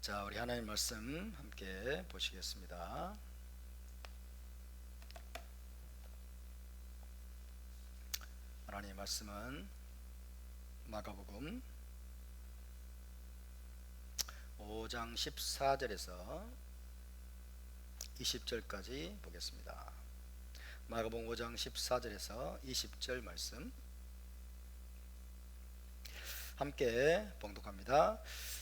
자, 우리 하나님 말씀 함께 보시겠습니다. 하나님 말씀은 마가복음 5장 14절에서 20절까지 보겠습니다. 마가복음 5장 14절에서 20절 말씀 함께 봉독합니다.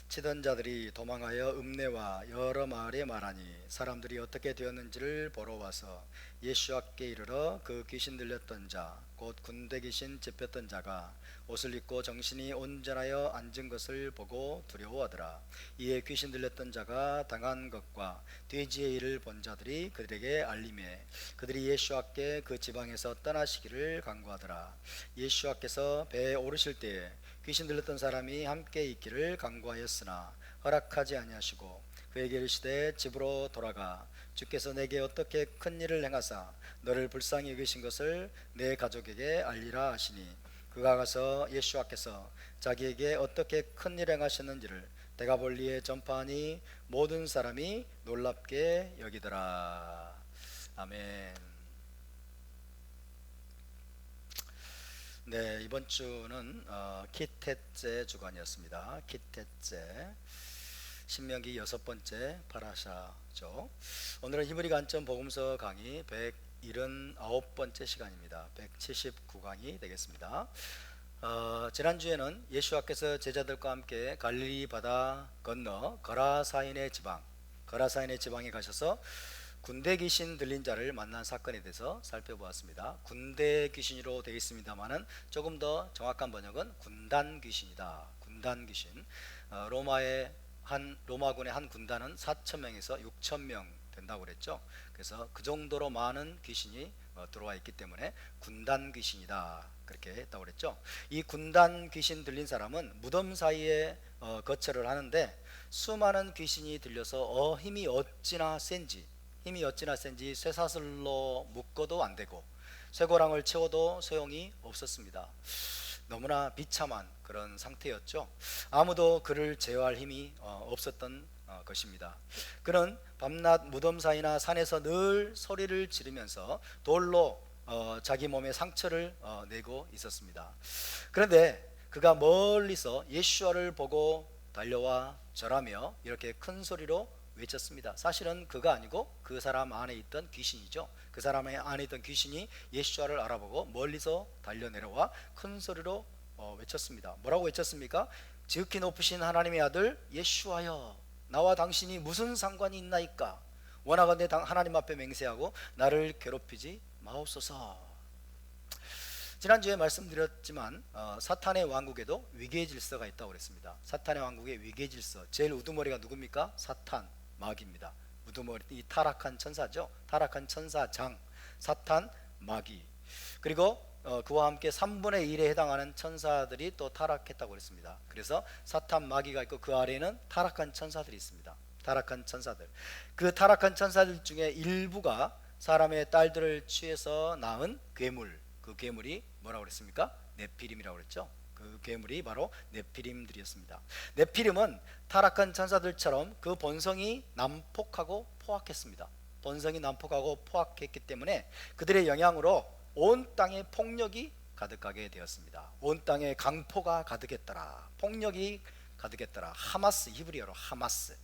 치던 자들이 도망하여 읍내와 여러 마을에 말하니 사람들이 어떻게 되었는지를 보러 와서 예수 앞께 이르러 그 귀신 들렸던 자 곧 군대 귀신 잡혔던 자가 옷을 입고 정신이 온전하여 앉은 것을 보고 두려워하더라. 이에 귀신 들렸던 자가 당한 것과 돼지의 일을 본 자들이 그들에게 알림해 그들이 예수 앞께 그 지방에서 떠나시기를 간구하더라. 예수 앞께서 배에 오르실 때에 귀신 들렸던 사람이 함께 있기를 간구하였으나 허락하지 아니하시고 그에게 이르시되 집으로 돌아가 주께서 내게 어떻게 큰 일을 행하사 너를 불쌍히 여기신 것을 내 가족에게 알리라 하시니 그가 가서 예수 앞께서 자기에게 어떻게 큰 일을 행하셨는지를 데가볼리에 전파하니 모든 사람이 놀랍게 여기더라. 아멘. 네, 이번 주는 키텟제 주간이었습니다. 키텟제 신명기 6번째 파라샤죠. 오늘은 히브리 관점 복음서 강의 179번째 시간입니다. 179강이 되겠습니다. 지난주에는 예수께서 제자들과 함께 갈릴리 바다 건너 거라사인의 지방에 가셔서 군대 귀신 들린 자를 만난 사건에 대해서 살펴보았습니다. 군대 귀신으로 되어 있습니다만은 조금 더 정확한 번역은 군단 귀신이다. 군단 귀신. 로마군의 한 군단은 4,000명에서 6,000명 된다고 그랬죠. 그래서 그 정도로 많은 귀신이 들어와 있기 때문에 군단 귀신이다 그렇게 했다고 그랬죠. 이 군단 귀신 들린 사람은 무덤 사이에 거처를 하는데 수많은 귀신이 들려서 힘이 어찌나 센지 쇠사슬로 묶어도 안 되고 쇠고랑을 채워도 소용이 없었습니다. 너무나 비참한 그런 상태였죠. 아무도 그를 제어할 힘이 없었던 것입니다. 그는 밤낮 무덤 사이나 산에서 늘 소리를 지르면서 돌로 자기 몸에 상처를 내고 있었습니다. 그런데 그가 멀리서 예수와를 보고 달려와 절하며 이렇게 큰 소리로 외쳤습니다. 사실은 그가 아니고 그 사람 안에 있던 귀신이죠. 그 사람 안에 있던 귀신이 예수와를 알아보고 멀리서 달려내려와 큰 소리로 외쳤습니다. 뭐라고 외쳤습니까? 지극히 높으신 하나님의 아들 예수와여, 나와 당신이 무슨 상관이 있나이까? 원하건대 하나님 앞에 맹세하고 나를 괴롭히지 마옵소서. 지난주에 말씀드렸지만 사탄의 왕국에도 위계의 질서가 있다고 그랬습니다. 사탄의 왕국의 위계의 질서, 제일 우두머리가 누굽니까? 사탄, 마귀입니다. 우두머리, 이 타락한 천사죠. 타락한 천사장, 사탄, 마귀. 그리고 그와 함께 3분의 1에 해당하는 천사들이 또 타락했다고 그랬습니다. 그래서 사탄, 마귀가 있고 그 아래에는 타락한 천사들이 있습니다. 타락한 천사들. 그 타락한 천사들 중에 일부가 사람의 딸들을 취해서 낳은 괴물, 그 괴물이 뭐라고 그랬습니까? 네피림이라고 그랬죠. 그 괴물이 바로 네피림들이었습니다. 네피림은 타락한 천사들처럼 그 본성이 난폭하고 포악했습니다. 본성이 난폭하고 포악했기 때문에 그들의 영향으로 온 땅에 폭력이 가득하게 되었습니다. 온 땅에 강포가 가득했더라. 폭력이 가득했더라. 하마스, 히브리어로 하마스.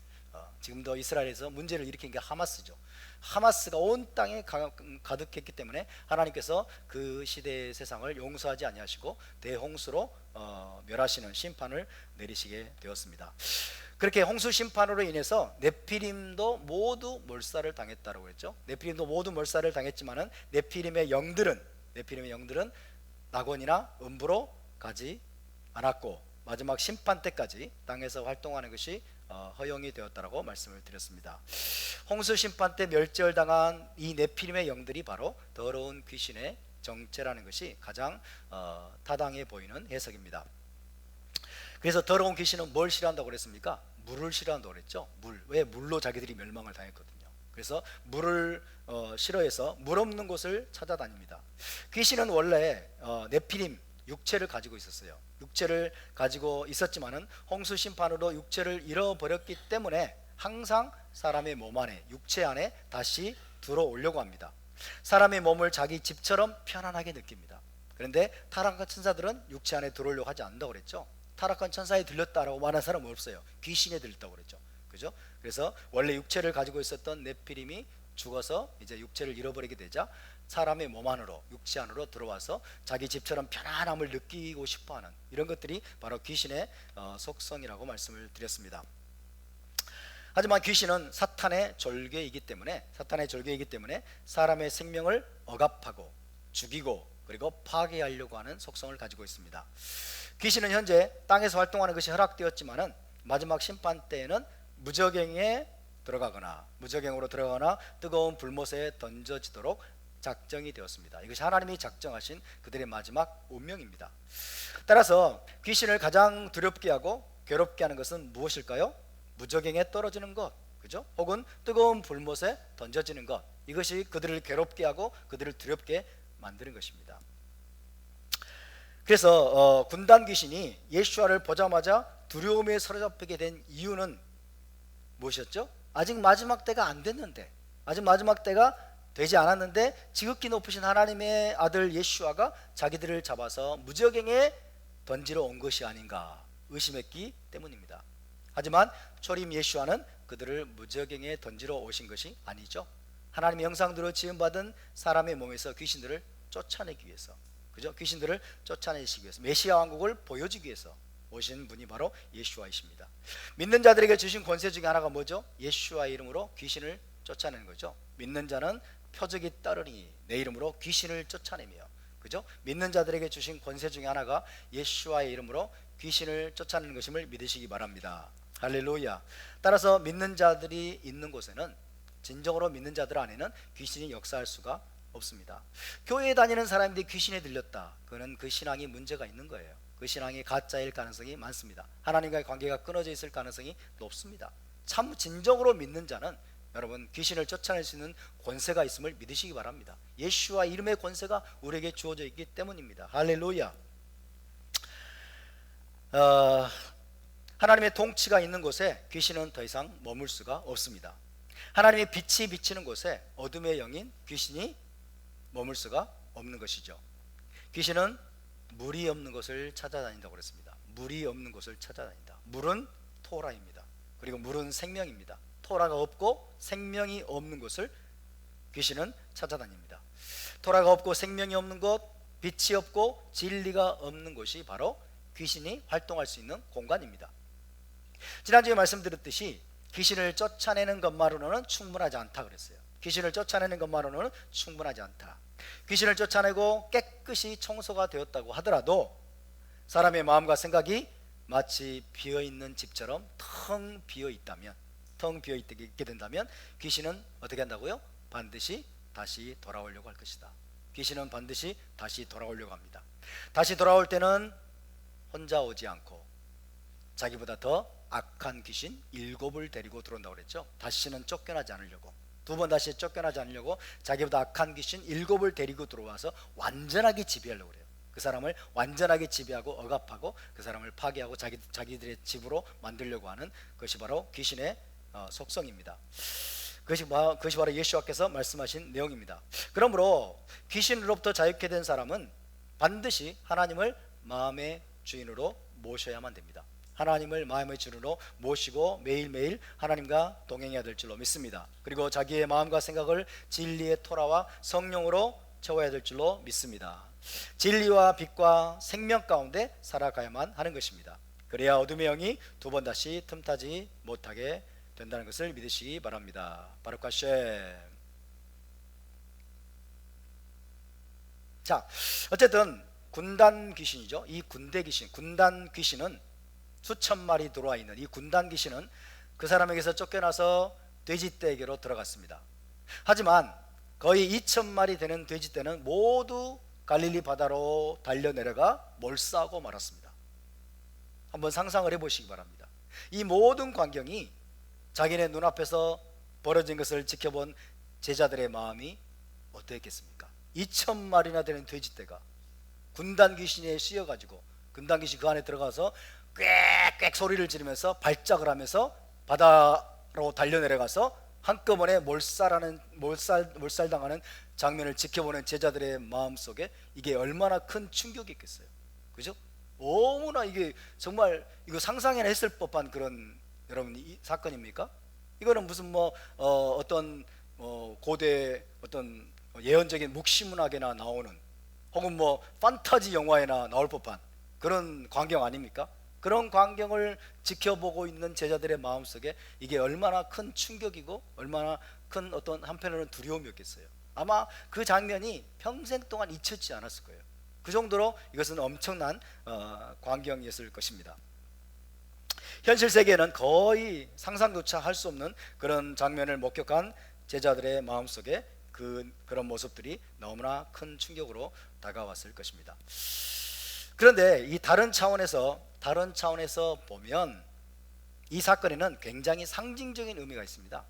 지금도 이스라엘에서 문제를 일으킨 게 하마스죠. 하마스가 온 땅에 가득했기 때문에 하나님께서 그 시대의 세상을 용서하지 아니하시고 대홍수로 멸하시는 심판을 내리시게 되었습니다. 그렇게 홍수 심판으로 인해서 네피림도 모두 몰살을 당했다고 했죠. 네피림도 모두 몰살을 당했지만은 네피림의 영들은 낙원이나 음부로 가지 않았고 마지막 심판 때까지 땅에서 활동하는 것이 허용이 되었다라고 말씀을 드렸습니다. 홍수 심판 때 멸절 당한 이 네피림의 영들이 바로 더러운 귀신의 정체라는 것이 가장 타당해 보이는 해석입니다. 그래서 더러운 귀신은 뭘 싫어한다고 그랬습니까? 물을 싫어한다고 그랬죠. 왜? 물로 자기들이 멸망을 당했거든요. 그래서 물을 싫어해서 물 없는 곳을 찾아다닙니다. 귀신은 원래 네피림 육체를 가지고 있었어요. 육체를 가지고 있었지만은 홍수 심판으로 육체를 잃어버렸기 때문에 항상 사람의 몸 안에, 육체 안에 다시 들어오려고 합니다. 사람의 몸을 자기 집처럼 편안하게 느낍니다. 그런데 타락한 천사들은 육체 안에 들어오려고 하지 않는다고 그랬죠. 타락한 천사에 들렸다라고 말하는 사람은 없어요. 귀신에 들렸다고 그랬죠. 그죠? 그래서 원래 육체를 가지고 있었던 네피림이 죽어서 이제 육체를 잃어버리게 되자 사람의 몸 안으로, 육체 안으로 들어와서 자기 집처럼 편안함을 느끼고 싶어하는 이런 것들이 바로 귀신의 속성이라고 말씀을 드렸습니다. 하지만 귀신은 사탄의 졸개이기 때문에 사람의 생명을 억압하고 죽이고 그리고 파괴하려고 하는 속성을 가지고 있습니다. 귀신은 현재 땅에서 활동하는 것이 허락되었지만은 마지막 심판 때에는 무저갱으로 들어가거나 뜨거운 불못에 던져지도록 작정이 되었습니다. 이것이 하나님이 작정하신 그들의 마지막 운명입니다. 따라서 귀신을 가장 두렵게 하고 괴롭게 하는 것은 무엇일까요? 무저갱에 떨어지는 것, 그죠? 혹은 뜨거운 불못에 던져지는 것, 이것이 그들을 괴롭게 하고 그들을 두렵게 만드는 것입니다. 그래서 군단 귀신이 예수와를 보자마자 두려움에 사로잡히게 된 이유는 무엇이었죠? 아직 마지막 때가 안 됐는데, 아직 마지막 때가 되지 않았는데 지극히 높으신 하나님의 아들 예수와가 자기들을 잡아서 무저갱에 던지러 온 것이 아닌가 의심했기 때문입니다. 하지만 초림 예수와는 그들을 무저갱에 던지러 오신 것이 아니죠. 하나님의 형상대로 지음받은 사람의 몸에서 귀신들을 쫓아내기 위해서, 그죠? 귀신들을 쫓아내시기 위해서, 메시아 왕국을 보여주기 위해서 오신 분이 바로 예수와이십니다. 믿는 자들에게 주신 권세 중에 하나가 뭐죠? 예수와의 이름으로 귀신을 쫓아내는 거죠. 믿는 자는 표적이 따르니 내 이름으로 귀신을 쫓아내며, 그죠? 믿는 자들에게 주신 권세 중에 하나가 예수와의 이름으로 귀신을 쫓아내는 것임을 믿으시기 바랍니다. 할렐루야. 따라서 믿는 자들이 있는 곳에는, 진정으로 믿는 자들 안에는 귀신이 역사할 수가 없습니다. 교회에 다니는 사람들이 귀신에 들렸다, 그는 그 신앙이 문제가 있는 거예요. 그 신앙이 가짜일 가능성이 많습니다. 하나님과의 관계가 끊어져 있을 가능성이 높습니다. 참 진정으로 믿는 자는 여러분 귀신을 쫓아낼 수 있는 권세가 있음을 믿으시기 바랍니다. 예수와 이름의 권세가 우리에게 주어져 있기 때문입니다. 할렐루야. 하나님의 통치가 있는 곳에 귀신은 더 이상 머물 수가 없습니다. 하나님의 빛이 비치는 곳에 어둠의 영인 귀신이 머물 수가 없는 것이죠. 귀신은 물이 없는 곳을 찾아다닌다고 그랬습니다. 물이 없는 곳을 찾아다닌다. 물은 토라입니다. 그리고 물은 생명입니다. 토라가 없고 생명이 없는 곳을 귀신은 찾아다닙니다. 토라가 없고 생명이 없는 곳, 빛이 없고 진리가 없는 곳이 바로 귀신이 활동할 수 있는 공간입니다. 지난주에 말씀드렸듯이 귀신을 쫓아내는 것만으로는 충분하지 않다 그랬어요. 귀신을 쫓아내는 것만으로는 충분하지 않다. 귀신을 쫓아내고 깨끗이 청소가 되었다고 하더라도 사람의 마음과 생각이 마치 비어있는 집처럼 텅 비어있게 된다면 귀신은 어떻게 한다고요? 반드시 다시 돌아오려고 할 것이다. 귀신은 반드시 다시 돌아오려고 합니다. 다시 돌아올 때는 혼자 오지 않고 자기보다 더 악한 귀신 7을 데리고 들어온다고 그랬죠. 다시는 쫓겨나지 않으려고, 두 번 다시 쫓겨나지 않으려고 자기보다 악한 귀신 7을 데리고 들어와서 완전하게 지배하려고 그래요. 그 사람을 완전하게 지배하고 억압하고 그 사람을 파괴하고 자기들의 집으로 만들려고 하는 것이 바로 귀신의 속성입니다. 그것이 바로 예수와께서 말씀하신 내용입니다. 그러므로 귀신으로부터 자유케 된 사람은 반드시 하나님을 마음의 주인으로 모셔야만 됩니다. 하나님을 마음의 주인으로 모시고 매일매일 하나님과 동행해야 될 줄로 믿습니다. 그리고 자기의 마음과 생각을 진리의 토라와 성령으로 채워야 될 줄로 믿습니다. 진리와 빛과 생명 가운데 살아가야만 하는 것입니다. 그래야 어둠의 영이 두 번 다시 틈타지 못하게 된다는 것을 믿으시기 바랍니다. 바루크 하셴. 자, 어쨌든 군단 귀신이죠. 이 군대 귀신, 군단 귀신은 수천 마리 들어와 있는 이 군단 귀신은 그 사람에게서 쫓겨나서 돼지떼에게로 들어갔습니다. 하지만 거의 2,000마리 되는 돼지떼는 모두 갈릴리 바다로 달려내려가 몰사하고 말았습니다. 한번 상상을 해보시기 바랍니다. 이 모든 광경이 자기네 눈앞에서 벌어진 것을 지켜본 제자들의 마음이 어떠했겠습니까? 2,000마리나 되는 돼지떼가 군단 귀신에 씌여가지고 군단 귀신 그 안에 들어가서 꽥꽥 소리를 지르면서 발작을 하면서 바다로 달려내려가서 한꺼번에 몰살당하는 장면을 지켜보는 제자들의 마음속에 이게 얼마나 큰 충격이 있겠어요. 그죠? 너무나 이게 정말 이거 상상이나 했을 법한 그런 여러분 이 사건입니까? 이거는 무슨 어떤 고대 어떤 예언적인 묵시문학에나 나오는 혹은 판타지 영화에나 나올 법한 그런 광경 아닙니까? 그런 광경을 지켜보고 있는 제자들의 마음속에 이게 얼마나 큰 충격이고 얼마나 큰 어떤 한편으로는 두려움이었겠어요. 아마 그 장면이 평생 동안 잊혀지지 않았을 거예요. 그 정도로 이것은 엄청난 광경이었을 것입니다. 현실 세계에는 거의 상상조차 할 수 없는 그런 장면을 목격한 제자들의 마음속에 그런 모습들이 너무나 큰 충격으로 다가왔을 것입니다. 그런데 이 다른 차원에서 보면 이 사건에는 굉장히 상징적인 의미가 있습니다.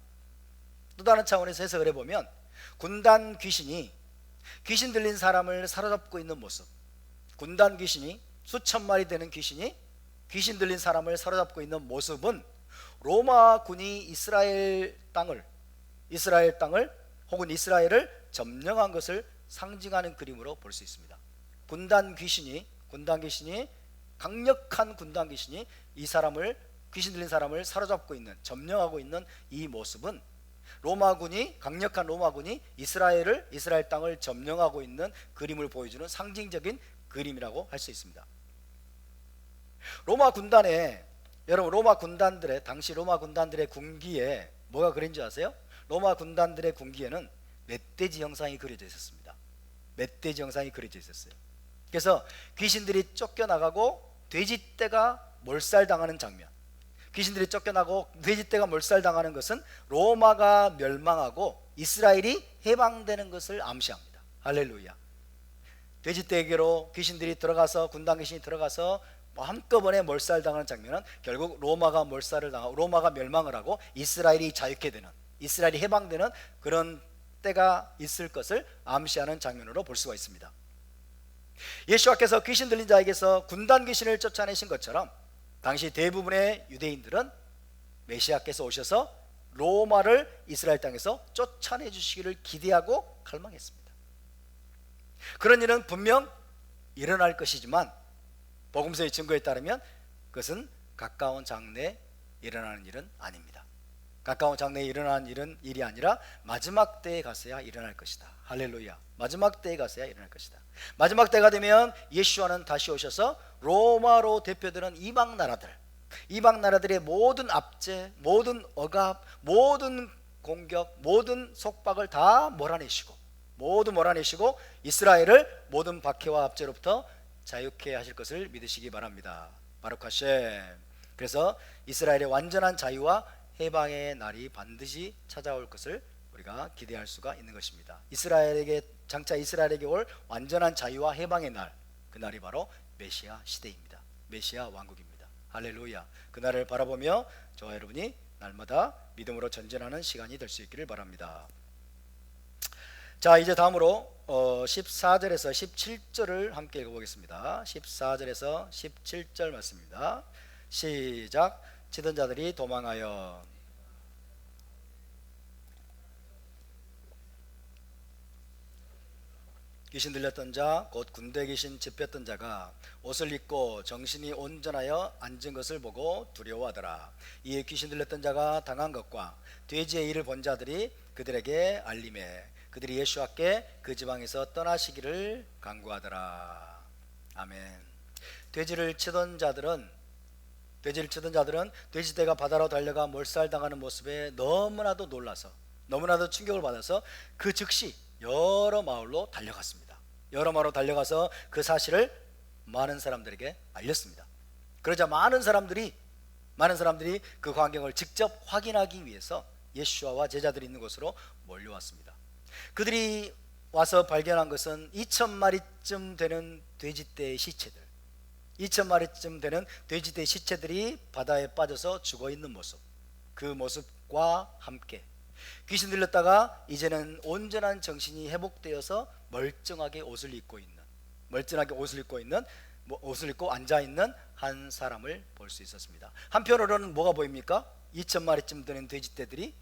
또 다른 차원에서 해석을 해보면 군단 귀신이 귀신 들린 사람을 사로잡고 있는 모습, 군단 귀신이 수천 마리 되는 귀신이 귀신 들린 사람을 사로잡고 있는 모습은 로마 군이 이스라엘 땅을 혹은 이스라엘을 점령한 것을 상징하는 그림으로 볼 수 있습니다. 강력한 군단 귀신이 이 사람을 귀신 들린 사람을 사로잡고 있는 점령하고 있는 이 모습은 강력한 로마군이 이스라엘 땅을 점령하고 있는 그림을 보여주는 상징적인 그림이라고 할 수 있습니다. 당시 로마 군단들의 군기에 뭐가 그린 줄 아세요? 로마 군단들의 군기에는 멧돼지 형상이 그려져 있었습니다. 멧돼지 형상이 그려져 있었어요. 그래서 귀신들이 쫓겨나가고 돼지떼가 몰살당하는 장면, 귀신들이 쫓겨나고 돼지떼가 몰살당하는 것은 로마가 멸망하고 이스라엘이 해방되는 것을 암시합니다. 할렐루야. 돼지떼에게로 귀신들이 들어가서 군단 귀신이 들어가서 한꺼번에 몰살당하는 장면은 결국 로마가 멸망을 하고 이스라엘이 자유케 되는, 이스라엘이 해방되는 그런 때가 있을 것을 암시하는 장면으로 볼 수가 있습니다. 예수와께서 귀신 들린 자에게서 군단 귀신을 쫓아내신 것처럼 당시 대부분의 유대인들은 메시아께서 오셔서 로마를 이스라엘 땅에서 쫓아내 주시기를 기대하고 갈망했습니다. 그런 일은 분명 일어날 것이지만 복음서의 증거에 따르면 그것은 가까운 장래에 일어나는 일은 아닙니다. 가까운 장래에 일어나는 일이 아니라 마지막 때에 가서야 일어날 것이다. 할렐루야. 마지막 때에 가서야 일어날 것이다. 마지막 때가 되면 예수와는 다시 오셔서 로마로 대표되는 이방 나라들의 모든 압제, 모든 억압, 모든 공격, 모든 속박을 다 몰아내시고 이스라엘을 모든 박해와 압제로부터 자유케 하실 것을 믿으시기 바랍니다. 바룩 하셈. 그래서 이스라엘의 완전한 자유와 해방의 날이 반드시 찾아올 것을 우리가 기대할 수가 있는 것입니다. 장차 이스라엘에게 올 완전한 자유와 해방의 날, 그 날이 바로 메시아 시대입니다. 메시아 왕국입니다. 할렐루야. 그 날을 바라보며 저와 여러분이 날마다 믿음으로 전진하는 시간이 될 수 있기를 바랍니다. 자, 이제 다음으로 14절에서 17절을 함께 읽어보겠습니다. 14절에서 17절 말씀입니다. 시작. 치던 자들이 도망하여 귀신 들렸던 자, 곧 군대 귀신 집혔던 자가 옷을 입고 정신이 온전하여 앉은 것을 보고 두려워하더라. 이에 귀신 들렸던 자가 당한 것과 돼지의 일을 본 자들이 그들에게 알림해 그들이 예수와께 그 지방에서 떠나시기를 간구하더라. 아멘. 돼지를 치던 자들은 돼지떼가 바다로 달려가 몰살당하는 모습에 너무나도 놀라서, 너무나도 충격을 받아서 그 즉시 여러 마을로 달려갔습니다. 여러 마을로 달려가서 그 사실을 많은 사람들에게 알렸습니다. 그러자 많은 사람들이 그 광경을 직접 확인하기 위해서 예수와와 제자들이 있는 곳으로 몰려왔습니다. 그들이 와서 발견한 것은 2,000마리쯤 되는 돼지떼의 시체들, 2,000마리쯤 되는 돼지떼의 시체들이 바다에 빠져서 죽어있는 모습, 그 모습과 함께 귀신 들렸다가 이제는 온전한 정신이 회복되어서 멀쩡하게 옷을 입고 있는, 멀쩡하게 옷을 입고 있는 옷을 입고 앉아 있는 한 사람을 볼 수 있었습니다. 한편으로는 뭐가 보입니까? 2,000마리쯤 되는 돼지떼들이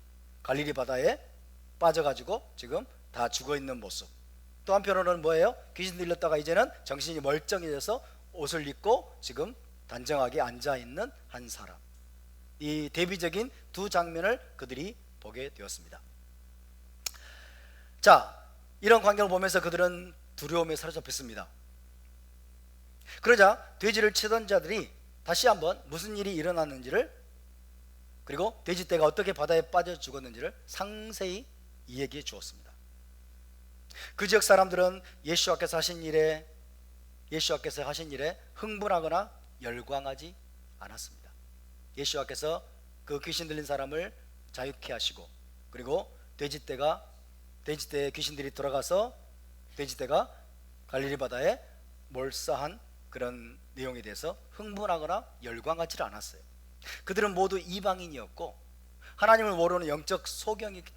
갈릴리 바다에 빠져가지고 지금 다 죽어 있는 모습. 또 한편으로는 뭐예요? 귀신 들렸다가 이제는 정신이 멀쩡해져서 옷을 입고 지금 단정하게 앉아 있는 한 사람. 이 대비적인 두 장면을 그들이 보게 되었습니다. 자, 이런 광경을 보면서 그들은 두려움에 사로잡혔습니다. 그러자 돼지를 치던 자들이 다시 한번 무슨 일이 일어났는지를, 그리고 돼지떼가 어떻게 바다에 빠져 죽었는지를 상세히 이야기해 주었습니다. 그 지역 사람들은 예수와께서 하신 일에 흥분하거나 열광하지 않았습니다. 예수와께서 그 귀신 들린 사람을 자유케 하시고, 그리고 돼지떼의 귀신들이 돌아가서 돼지떼가 갈릴리 바다에 몰사한 그런 내용에 대해서 흥분하거나 열광하지 않았어요. 그들은 모두 이방인이었고 하나님을 모르는 영적 소경이었기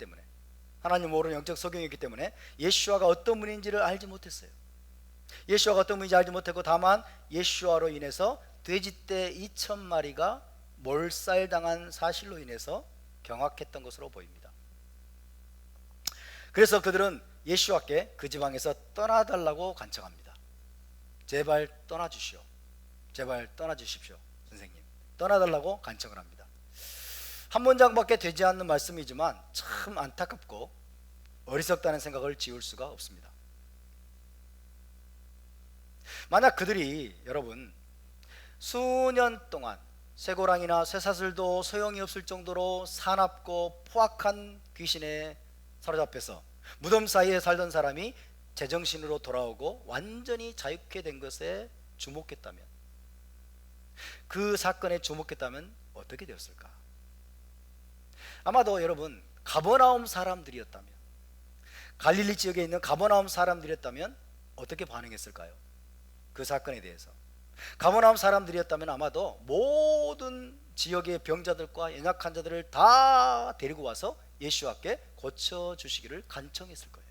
때문에 예수와가 어떤 분인지를 알지 못했어요. 예수와가 어떤 분인지 알지 못했고, 다만 예수와로 인해서 돼지떼 2,000마리가 몰살당한 사실로 인해서 경악했던 것으로 보입니다. 그래서 그들은 예수와께 그 지방에서 떠나달라고 간청합니다. 제발 떠나주시오. 제발 떠나주십시오. 선생님, 떠나달라고 간청을 합니다. 한 문장밖에 되지 않는 말씀이지만 참 안타깝고 어리석다는 생각을 지울 수가 없습니다. 만약 그들이, 여러분, 수년 동안 쇠고랑이나 쇠사슬도 소용이 없을 정도로 사납고 포악한 귀신에 사로잡혀서 무덤 사이에 살던 사람이 제정신으로 돌아오고 완전히 자유케 된 것에 주목했다면, 그 사건에 주목했다면 어떻게 되었을까? 아마도 여러분, 가버나움 사람들이었다면, 갈릴리 지역에 있는 가버나움 사람들이었다면 어떻게 반응했을까요? 그 사건에 대해서 가버나움 사람들이었다면 아마도 모든 지역의 병자들과 연약한 자들을 다 데리고 와서 예수와께 고쳐주시기를 간청했을 거예요.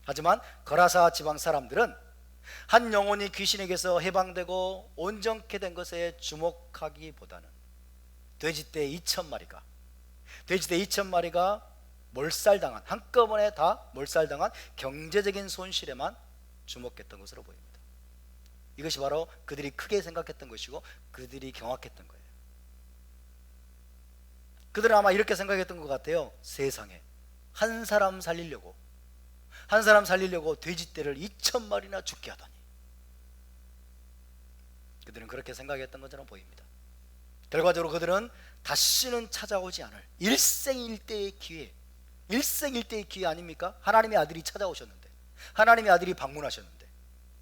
하지만 거라사 지방 사람들은 한 영혼이 귀신에게서 해방되고 온전케 된 것에 주목하기보다는 돼지떼 2,000마리가 몰살당한, 한꺼번에 다 몰살당한 경제적인 손실에만 주목했던 것으로 보입니다. 이것이 바로 그들이 크게 생각했던 것이고 그들이 경악했던 거예요. 그들은 아마 이렇게 생각했던 것 같아요. 세상에 한 사람 살리려고 돼지떼를 2,000마리나 죽게 하다니. 그들은 그렇게 생각했던 것처럼 보입니다. 결과적으로 그들은 다시는 찾아오지 않을 일생일대의 기회 아닙니까? 하나님의 아들이 찾아오셨는데, 하나님의 아들이 방문하셨는데,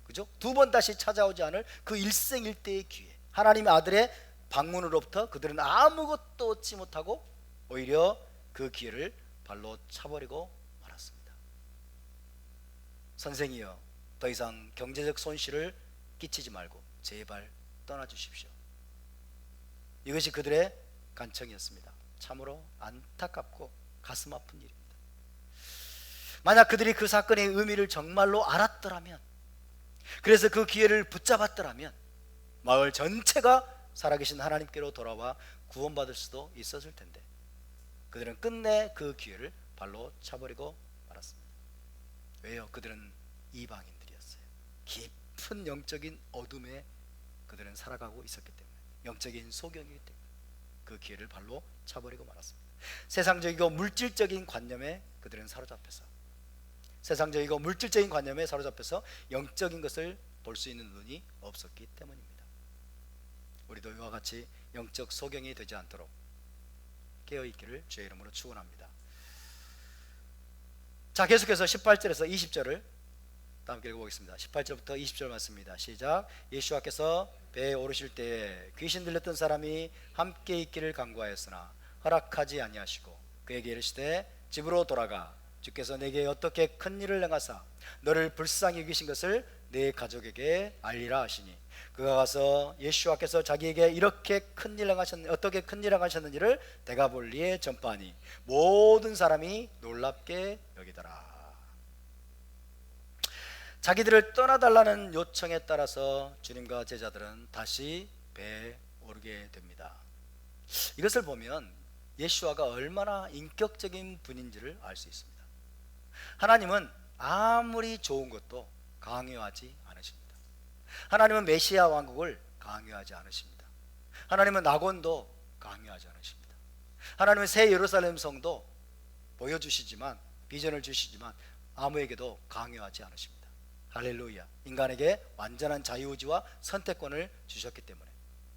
그죠? 두 번 다시 찾아오지 않을 그 일생일대의 기회, 하나님의 아들의 방문으로부터 그들은 아무것도 얻지 못하고 오히려 그 기회를 발로 차버리고 말았습니다. 선생이여, 더 이상 경제적 손실을 끼치지 말고 제발 떠나주십시오. 이것이 그들의 간청이었습니다. 참으로 안타깝고 가슴 아픈 일입니다. 만약 그들이 그 사건의 의미를 정말로 알았더라면, 그래서 그 기회를 붙잡았더라면 마을 전체가 살아계신 하나님께로 돌아와 구원받을 수도 있었을 텐데, 그들은 끝내 그 기회를 발로 차버리고 말았습니다. 왜요? 그들은 이방인들이었어요. 깊은 영적인 어둠에 그들은 살아가고 있었기 때문에, 영적인 소경이기 때문에 그 기회를 발로 차버리고 말았습니다. 세상적이고 물질적인 관념에 그들은 사로잡혀서 영적인 것을 볼 수 있는 눈이 없었기 때문입니다. 우리도 이와 같이 영적 소경이 되지 않도록 깨어있기를 주의 이름으로 축원합니다. 자, 계속해서 18절에서 20절을 다 함께 읽어보겠습니다. 18절부터 20절 말씀입니다. 시작. 예수와께서 배에 오르실 때에 귀신 들렸던 사람이 함께 있기를 간구하였으나 허락하지 아니하시고 그에게 이르시되 집으로 돌아가 주께서 내게 어떻게 큰 일을 행하사 너를 불쌍히 여기신 것을 내 가족에게 알리라 하시니, 그가 가서 예수와께서 자기에게 어떻게 큰 일을 행하셨는지를 데가볼리에 전파하니 모든 사람이 놀랍게 여기더라. 자기들을 떠나달라는 요청에 따라서 주님과 제자들은 다시 배에 오르게 됩니다. 이것을 보면 예수와가 얼마나 인격적인 분인지를 알 수 있습니다. 하나님은 아무리 좋은 것도 강요하지 않으십니다. 하나님은 메시아 왕국을 강요하지 않으십니다. 하나님은 낙원도 강요하지 않으십니다. 하나님은 새 예루살렘 성도 보여주시지만, 비전을 주시지만 아무에게도 강요하지 않으십니다. 할렐루야. 인간에게 완전한 자유의지와 선택권을 주셨기 때문에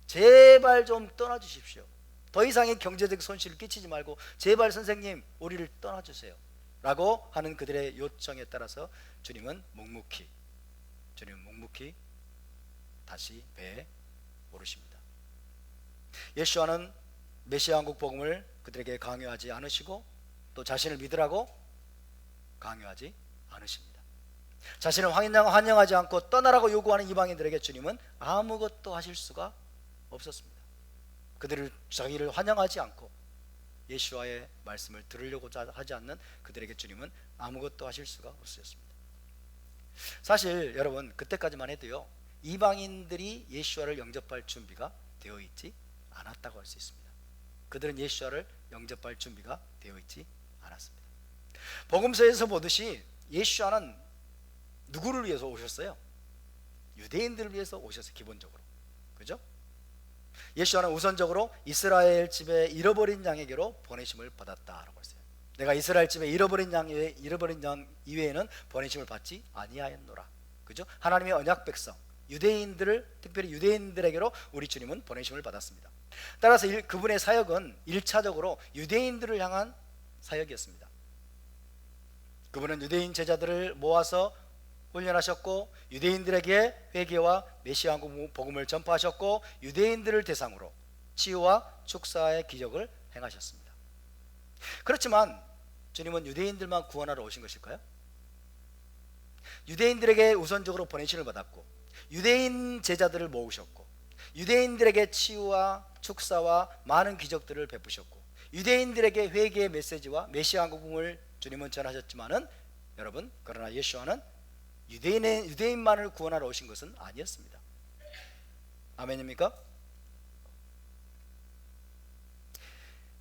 제발 좀 떠나주십시오. 더 이상의 경제적 손실을 끼치지 말고 제발 선생님 우리를 떠나주세요 라고 하는 그들의 요청에 따라서 주님은 묵묵히 다시 배에 오르십니다. 예수와는 메시아 왕국 복음을 그들에게 강요하지 않으시고 또 자신을 믿으라고 강요하지 않으십니다. 자신을 환영하지 않고 떠나라고 요구하는 이방인들에게 주님은 아무것도 하실 수가 없었습니다. 그들을 자기를 환영하지 않고 예수와의 말씀을 들으려고 하지 않는 그들에게 주님은 아무것도 하실 수가 없으셨습니다. 사실 여러분, 그때까지만 해도요, 이방인들이 예수와를 영접할 준비가 되어 있지 않았다고 할 수 있습니다. 그들은 예수와를 영접할 준비가 되어 있지 않았습니다. 복음서에서 보듯이 예수와는 누구를 위해서 오셨어요? 유대인들을 위해서 오셨어요. 기본적으로, 그죠? 예수와는 우선적으로 이스라엘 집에 잃어버린 양에게로 보내심을 받았다라고 했어요. 내가 이스라엘 집에 잃어버린 양 이외에는 보내심을 받지 아니하였노라. 그죠? 하나님의 언약 백성 유대인들을, 특별히 유대인들에게로 우리 주님은 보내심을 받았습니다. 따라서 그분의 사역은 1차적으로 유대인들을 향한 사역이었습니다. 그분은 유대인 제자들을 모아서 훈련하셨고 유대인들에게 회개와 메시아 왕국 복음을 전파하셨고 유대인들을 대상으로 치유와 축사의 기적을 행하셨습니다. 그렇지만 주님은 유대인들만 구원하러 오신 것일까요? 유대인들에게 우선적으로 보내심을 받았고 유대인 제자들을 모으셨고 유대인들에게 치유와 축사와 많은 기적들을 베푸셨고 유대인들에게 회개의 메시지와 메시아 왕국 복음을 주님은 전하셨지만은 여러분, 그러나 예수와는 유대인만을 구원하러 오신 것은 아니었습니다. 아멘입니까?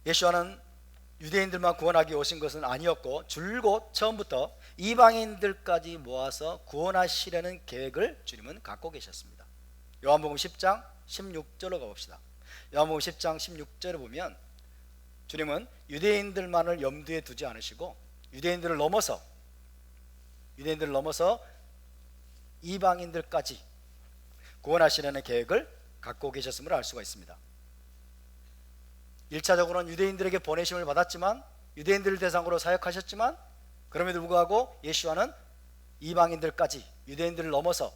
예수와는 유대인들만 구원하기 오신 것은 아니었고 줄곧 처음부터 이방인들까지 모아서 구원하시려는 계획을 주님은 갖고 계셨습니다. 요한복음 10장 16절로 가봅시다. 요한복음 10장 16절에 보면 주님은 유대인들만을 염두에 두지 않으시고 유대인들을 넘어서 이방인들까지 구원하시려는 계획을 갖고 계셨음을 알 수가 있습니다. 1차적으로는 유대인들에게 보내심을 받았지만 유대인들을 대상으로 사역하셨지만 그럼에도 불구하고 예수와는 이방인들까지, 유대인들을 넘어서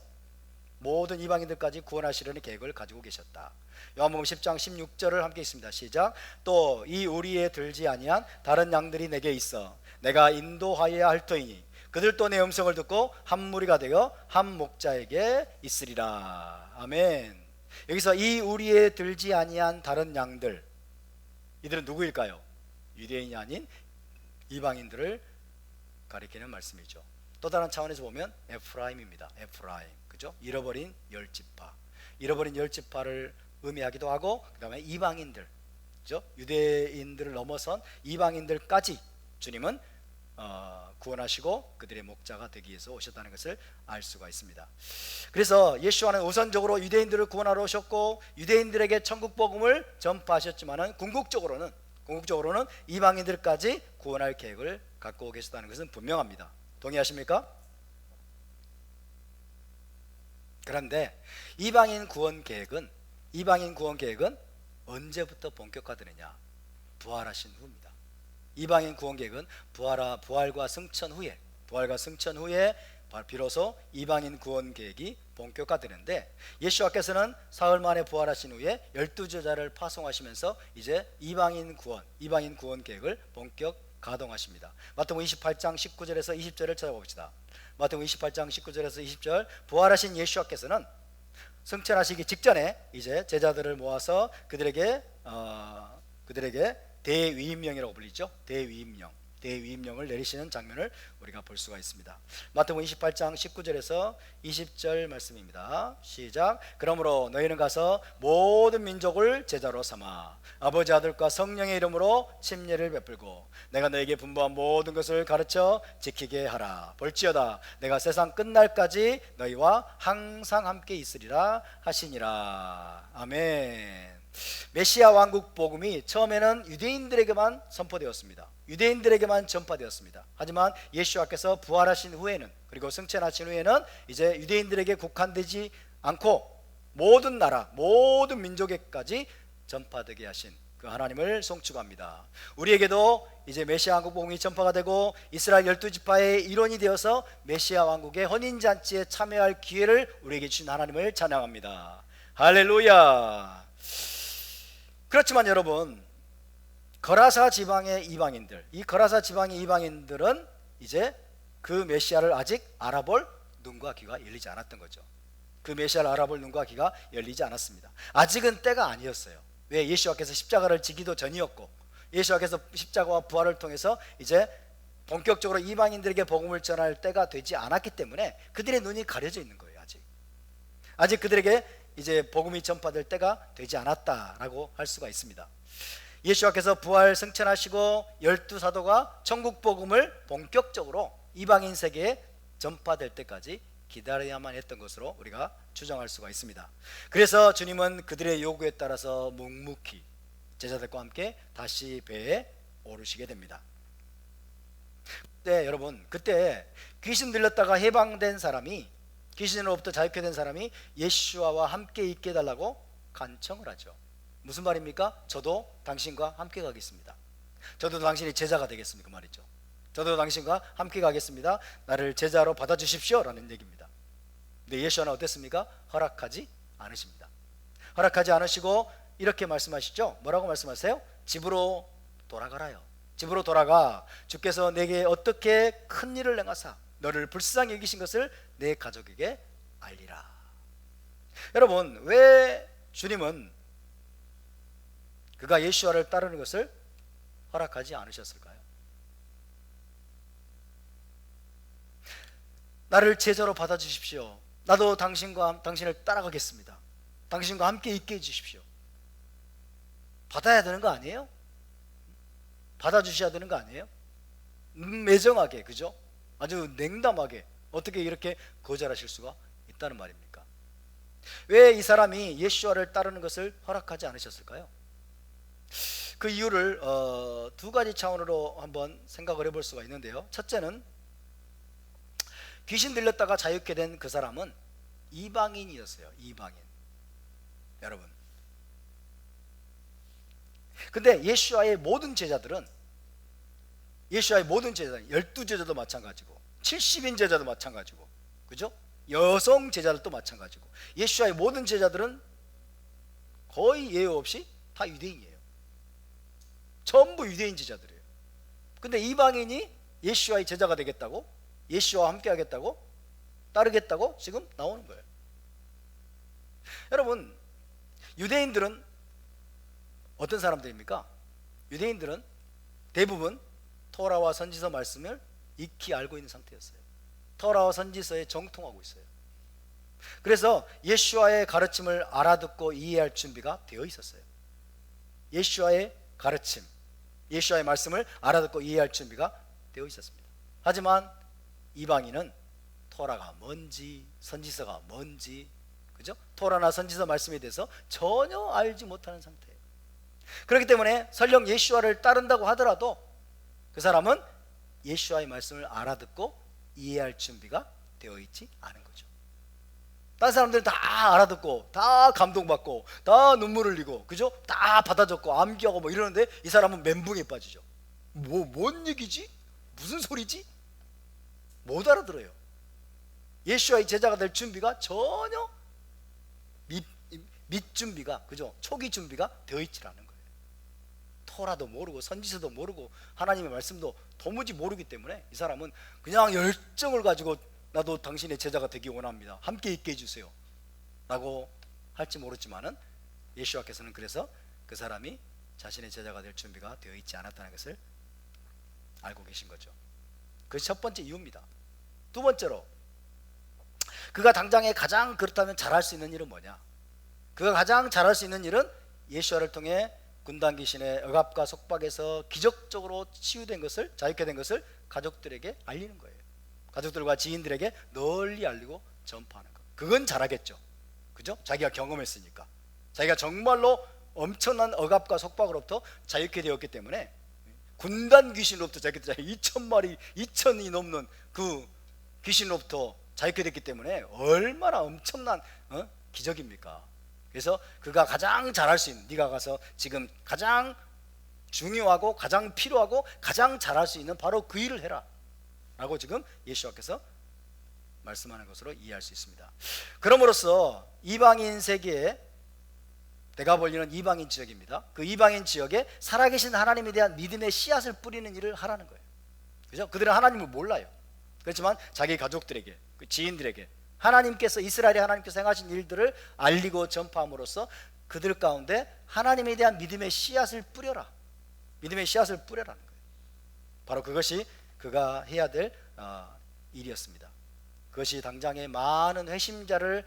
모든 이방인들까지 구원하시려는 계획을 가지고 계셨다. 요한복음 10장 16절을 함께 읽습니다. 시작. 또 이 우리에 들지 아니한 다른 양들이 내게 있어 내가 인도하여야 할 터이니 그들도 내 음성을 듣고 한 무리가 되어 한 목자에게 있으리라. 아멘. 여기서 이 우리에 들지 아니한 다른 양들, 이들은 누구일까요? 유대인이 아닌 이방인들을 가리키는 말씀이죠. 또 다른 차원에서 보면 에프라임입니다. 에프라임, 그죠? 잃어버린 열 지파를 의미하기도 하고, 그 다음에 이방인들, 그죠? 유대인들을 넘어선 이방인들까지 주님은 구원하시고 그들의 목자가 되기 위해서 오셨다는 것을 알 수가 있습니다. 그래서 예수와는 우선적으로 유대인들을 구원하러 오셨고 유대인들에게 천국 복음을 전파하셨지만은 궁극적으로는 이방인들까지 구원할 계획을 갖고 계셨다는 것은 분명합니다. 동의하십니까? 그런데 이방인 구원 계획은 언제부터 본격화되느냐? 부활하신 후입니다. 이방인 구원 계획은 부활과 승천 후에 비로소 이방인 구원 계획이 본격화되는데, 예수와께서는 사흘 만에 부활하신 후에 12제자를 파송하시면서 이제 이방인 구원 계획을 본격 가동하십니다. 마태복음 28장 19절에서 20절을 찾아봅시다. 마태복음 28장 19절에서 20절, 부활하신 예수와께서는 승천하시기 직전에 이제 제자들을 모아서 그들에게 대위임령이라고 불리죠. 대위임령. 대위임령을 내리시는 장면을 우리가 볼 수가 있습니다. 마태복음 28장 19절에서 20절 말씀입니다. 시작. 그러므로 너희는 가서 모든 민족을 제자로 삼아 아버지 아들과 성령의 이름으로 침례를 베풀고 내가 너에게 분부한 모든 것을 가르쳐 지키게 하라. 볼지어다 내가 세상 끝날까지 너희와 항상 함께 있으리라 하시니라. 아멘. 메시아 왕국 복음이 처음에는 유대인들에게만 선포되었습니다. 유대인들에게만 전파되었습니다. 하지만 예수와께서 부활하신 후에는, 그리고 승천하신 후에는 이제 유대인들에게 국한되지 않고 모든 나라, 모든 민족에까지 전파되게 하신 그 하나님을 송축합니다. 우리에게도 이제 메시아 왕국 복음이 전파가 되고 이스라엘 12지파의 일원이 되어서 메시아 왕국의 혼인잔치에 참여할 기회를 우리에게 주신 하나님을 찬양합니다. 할렐루야. 그렇지만 여러분, 거라사 지방의 이방인들, 이 거라사 지방의 이방인들은 이제 그 메시아를 아직 알아볼 눈과 귀가 열리지 않았던 거죠. 그 메시아를 알아볼 눈과 귀가 열리지 않았습니다. 아직은 때가 아니었어요. 왜? 예수와께서 십자가를 지기도 전이었고, 예수와께서 십자가와 부활을 통해서 이제 본격적으로 이방인들에게 복음을 전할 때가 되지 않았기 때문에 그들의 눈이 가려져 있는 거예요. 아직 그들에게 이제 복음이 전파될 때가 되지 않았다라고 할 수가 있습니다. 예수와께서 부활 승천하시고 12사도가 천국 복음을 본격적으로 이방인 세계에 전파될 때까지 기다려야만 했던 것으로 우리가 추정할 수가 있습니다. 그래서 주님은 그들의 요구에 따라서 묵묵히 제자들과 함께 다시 배에 오르시게 됩니다. 여러분, 그때 귀신 들렸다가 해방된 사람이, 귀신으로부터 자유케 된 사람이 예수와와 함께 있게 해달라고 간청을 하죠. 무슨 말입니까? 저도 당신과 함께 가겠습니다. 저도 당신이 제자가 되겠습니다. 그 말이죠. 저도 당신과 함께 가겠습니다. 나를 제자로 받아주십시오 라는 얘기입니다. 근데 예수는 어땠습니까? 허락하지 않으십니다. 허락하지 않으시고 이렇게 말씀하시죠. 뭐라고 말씀하세요? 집으로 돌아가라요. 집으로 돌아가. 주께서 내게 어떻게 큰 일을 행하사 너를 불쌍히 여기신 것을 내 가족에게 알리라. 여러분, 왜 주님은 그가 예수와를 따르는 것을 허락하지 않으셨을까요? 나를 제자로 받아주십시오. 나도 당신을 따라가겠습니다. 당신과 함께 있게 해주십시오. 받아야 되는 거 아니에요? 받아주셔야 되는 거 아니에요? 매정하게, 그죠? 아주 냉담하게 어떻게 이렇게 거절하실 수가 있다는 말입니까? 왜 이 사람이 예수와를 따르는 것을 허락하지 않으셨을까요? 그 이유를 두 가지 차원으로 한번 생각을 해볼 수가 있는데요. 첫째는 귀신 들렸다가 자유케 된 그 사람은 이방인이었어요. 이방인. 여러분, 근데 예수와의 모든 제자들은 12제자도 마찬가지고 70인 제자도 마찬가지고, 그죠? 여성 제자들도 마찬가지고, 예수와의 모든 제자들은 거의 예외 없이 다 유대인이에요. 전부 유대인 제자들이에요. 근데 이방인이 예수와의 제자가 되겠다고, 예수와 함께 하겠다고, 따르겠다고 지금 나오는 거예요. 여러분, 유대인들은 어떤 사람들입니까? 유대인들은 대부분 토라와 선지서 말씀을 익히 알고 있는 상태였어요. 토라와 선지서에 정통하고 있어요. 그래서 예수와의 가르침을 알아듣고 이해할 준비가 되어 있었어요. 예수와의 가르침, 예수와의 말씀을 알아듣고 이해할 준비가 되어 있었습니다. 하지만 이방인은 토라가 뭔지, 선지서가 뭔지, 그죠? 토라나 선지서 말씀에 대해서 전혀 알지 못하는 상태예요. 그렇기 때문에 설령 예수와를 따른다고 하더라도 그 사람은 예수와의 말씀을 알아듣고 이해할 준비가 되어 있지 않은 거죠. 다른 사람들은 다 알아듣고 다 감동받고 다 눈물 흘리고, 그죠? 다 받아줬고 암기하고 뭐 이러는데 이 사람은 멘붕에 빠지죠. 뭔 얘기지? 무슨 소리지? 못 알아들어요. 예수와의 제자가 될 준비가 전혀 밑 준비가, 그죠? 초기 준비가 되어 있지 않은 거예요. 토라도 모르고 선지서도 모르고 하나님의 말씀도 도무지 모르기 때문에 이 사람은 그냥 열정을 가지고 나도 당신의 제자가 되기 원합니다. 함께 있게 해주세요 라고 할지 모르지만은 예수와께서는 그래서 그 사람이 자신의 제자가 될 준비가 되어 있지 않았다는 것을 알고 계신 거죠. 그것이 첫 번째 이유입니다. 두 번째로, 그가 당장에 가장 그렇다면 잘할 수 있는 일은 뭐냐? 그가 가장 잘할 수 있는 일은 예수와를 통해 군단 귀신의 억압과 속박에서 기적적으로 치유된 것을, 자유케 된 것을 가족들에게 알리는 거예요. 가족들과 지인들에게 널리 알리고 전파하는 것. 그건 잘하겠죠. 그죠? 자기가 경험했으니까. 자기가 정말로 엄청난 억압과 속박으로부터 자유케 되었기 때문에, 군단 귀신으로부터 자유케 2,000마리, 2,000이 넘는 그 귀신으로부터 자유케 됐기 때문에 얼마나 엄청난 기적입니까? 그래서 그가 가장 잘할 수 있는, 네가 가서 지금 가장 중요하고 가장 필요하고 가장 잘할 수 있는 바로 그 일을 해라 라고 지금 예수와께서 말씀하는 것으로 이해할 수 있습니다. 그럼으로써 이방인 세계에, 데가볼리는 이방인 지역입니다. 그 이방인 지역에 살아계신 하나님에 대한 믿음의 씨앗을 뿌리는 일을 하라는 거예요. 그죠? 그들은 하나님을 몰라요. 그렇지만 자기 가족들에게, 그 지인들에게 하나님께서, 이스라엘의 하나님께서 행하신 일들을 알리고 전파함으로써 그들 가운데 하나님에 대한 믿음의 씨앗을 뿌려라, 믿음의 씨앗을 뿌려라는 거예요. 바로 그것이 그가 해야 될 일이었습니다. 그것이 당장에 많은 회심자를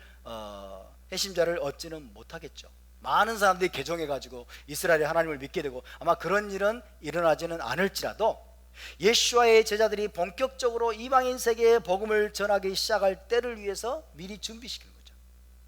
얻지는 못하겠죠. 많은 사람들이 개종해가지고 이스라엘의 하나님을 믿게 되고 아마 그런 일은 일어나지는 않을지라도, 예수와의 제자들이 본격적으로 이방인 세계에 복음을 전하기 시작할 때를 위해서 미리 준비시키는 거죠.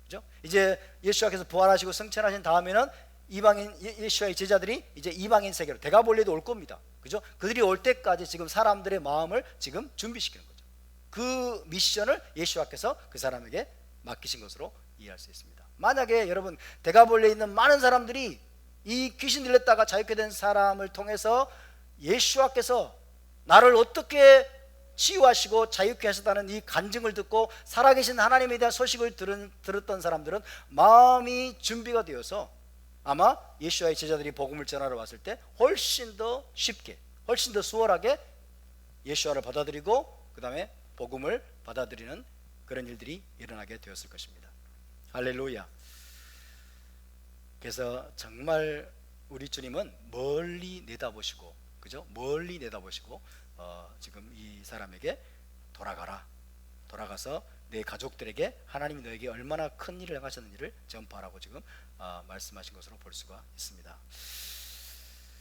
그죠? 이제 예수와께서 부활하시고 승천하신 다음에는 이방인, 예수와의 제자들이 이제 이방인 세계로, 데가볼리도 올 겁니다. 그죠? 그들이 올 때까지 지금 사람들의 마음을 지금 준비시키는 거죠. 그 미션을 예수와께서 그 사람에게 맡기신 것으로 이해할 수 있습니다. 만약에 여러분, 데가볼리에 있는 많은 사람들이 이 귀신 들렸다가 자유케 된 사람을 통해서 예수와께서 나를 어떻게 치유하시고 자유케 하셨다는 이 간증을 듣고 살아계신 하나님에 대한 소식을 들었던 사람들은 마음이 준비가 되어서 아마 예수와의 제자들이 복음을 전하러 왔을 때 훨씬 더 쉽게, 훨씬 더 수월하게 예수와를 받아들이고 그 다음에 복음을 받아들이는 그런 일들이 일어나게 되었을 것입니다. 할렐루야. 그래서 정말 우리 주님은 멀리 내다보시고, 그죠? 멀리 내다보시고 지금 이 사람에게 돌아가서 내 가족들에게 하나님이 너에게 얼마나 큰 일을 행하셨는지를 전파하라고 지금 말씀하신 것으로 볼 수가 있습니다.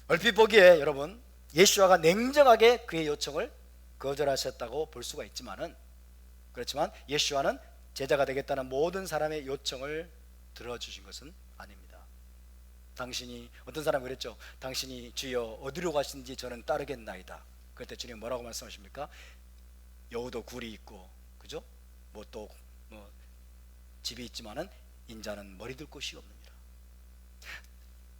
얼핏 보기에 여러분, 예수와가 냉정하게 그의 요청을 거절하셨다고 볼 수가 있지만은, 그렇지만 예수와는 제자가 되겠다는 모든 사람의 요청을 들어주신 것은 아닙니다. 당신이, 어떤 사람이 그랬죠. 당신이 주여 어디로 가시는지 저는 따르겠나이다. 그럴 때 주님 뭐라고 말씀하십니까? 여우도 굴이 있고, 그죠? 뭐 또 집이 있지만은 인자는 머리 둘 곳이 없느니라.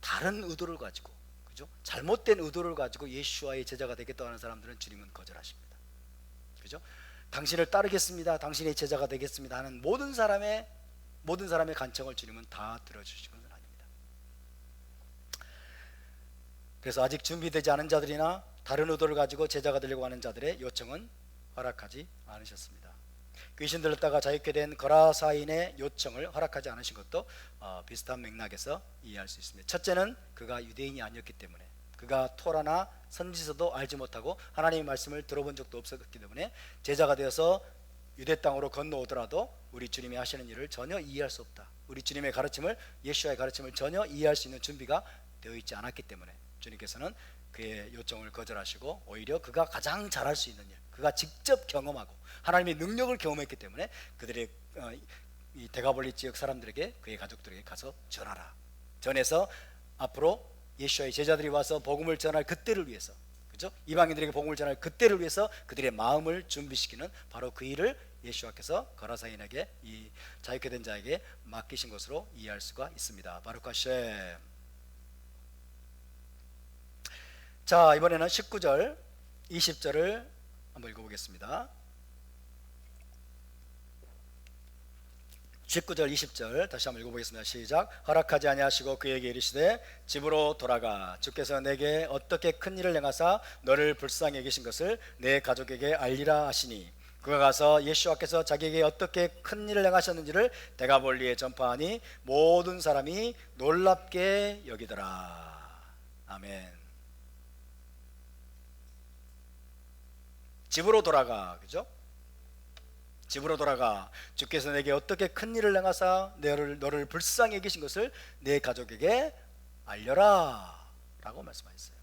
다른 의도를 가지고, 그죠? 잘못된 의도를 가지고 예수와의 제자가 되겠다고 하는 사람들은 주님은 거절하십니다. 그죠? 당신을 따르겠습니다, 당신의 제자가 되겠습니다 하는 모든 사람의 간청을 주님은 다 들어주시는 것은 아닙니다. 그래서 아직 준비되지 않은 자들이나 다른 의도를 가지고 제자가 되려고 하는 자들의 요청은 허락하지 않으셨습니다. 귀신 들렸다가 자유케 된 거라사인의 요청을 허락하지 않으신 것도 비슷한 맥락에서 이해할 수 있습니다. 첫째는 그가 유대인이 아니었기 때문에, 그가 토라나 선지서도 알지 못하고 하나님의 말씀을 들어본 적도 없었기 때문에 제자가 되어서 유대 땅으로 건너오더라도 우리 주님이 하시는 일을 전혀 이해할 수 없다. 우리 주님의 가르침을, 예수와의 가르침을 전혀 이해할 수 있는 준비가 되어 있지 않았기 때문에 주님께서는 그의 요청을 거절하시고 오히려 그가 가장 잘할 수 있는 일, 그가 직접 경험하고 하나님의 능력을 경험했기 때문에 그들의 이 데가볼리 지역 사람들에게, 그의 가족들에게 가서 전하라. 전해서 앞으로 예수와의 제자들이 와서 복음을 전할 그때를 위해서, 그죠? 이방인들에게 복음을 전할 그때를 위해서 그들의 마음을 준비시키는 바로 그 일을 예수와께서 거라사인에게, 이 자유케 된 자에게 맡기신 것으로 이해할 수가 있습니다. 바루크 하셈. 자, 이번에는 19절 20절을 한번 읽어보겠습니다. 19절 20절 다시 한번 읽어보겠습니다. 시작. 허락하지 아니하시고 그에게 이르시되 집으로 돌아가 주께서 내게 어떻게 큰 일을 행하사 너를 불쌍히 여기신 것을 내 가족에게 알리라 하시니, 그가 가서 예수와께서 자기에게 어떻게 큰 일을 행하셨는지를 데가볼리에 전파하니 모든 사람이 놀랍게 여기더라. 아멘. 집으로 돌아가. 그죠? 집으로 돌아가. 주께서 내게 어떻게 큰 일을 행하사 너를 불쌍히 여기신 것을 내 가족에게 알려라 라고 말씀하셨어요.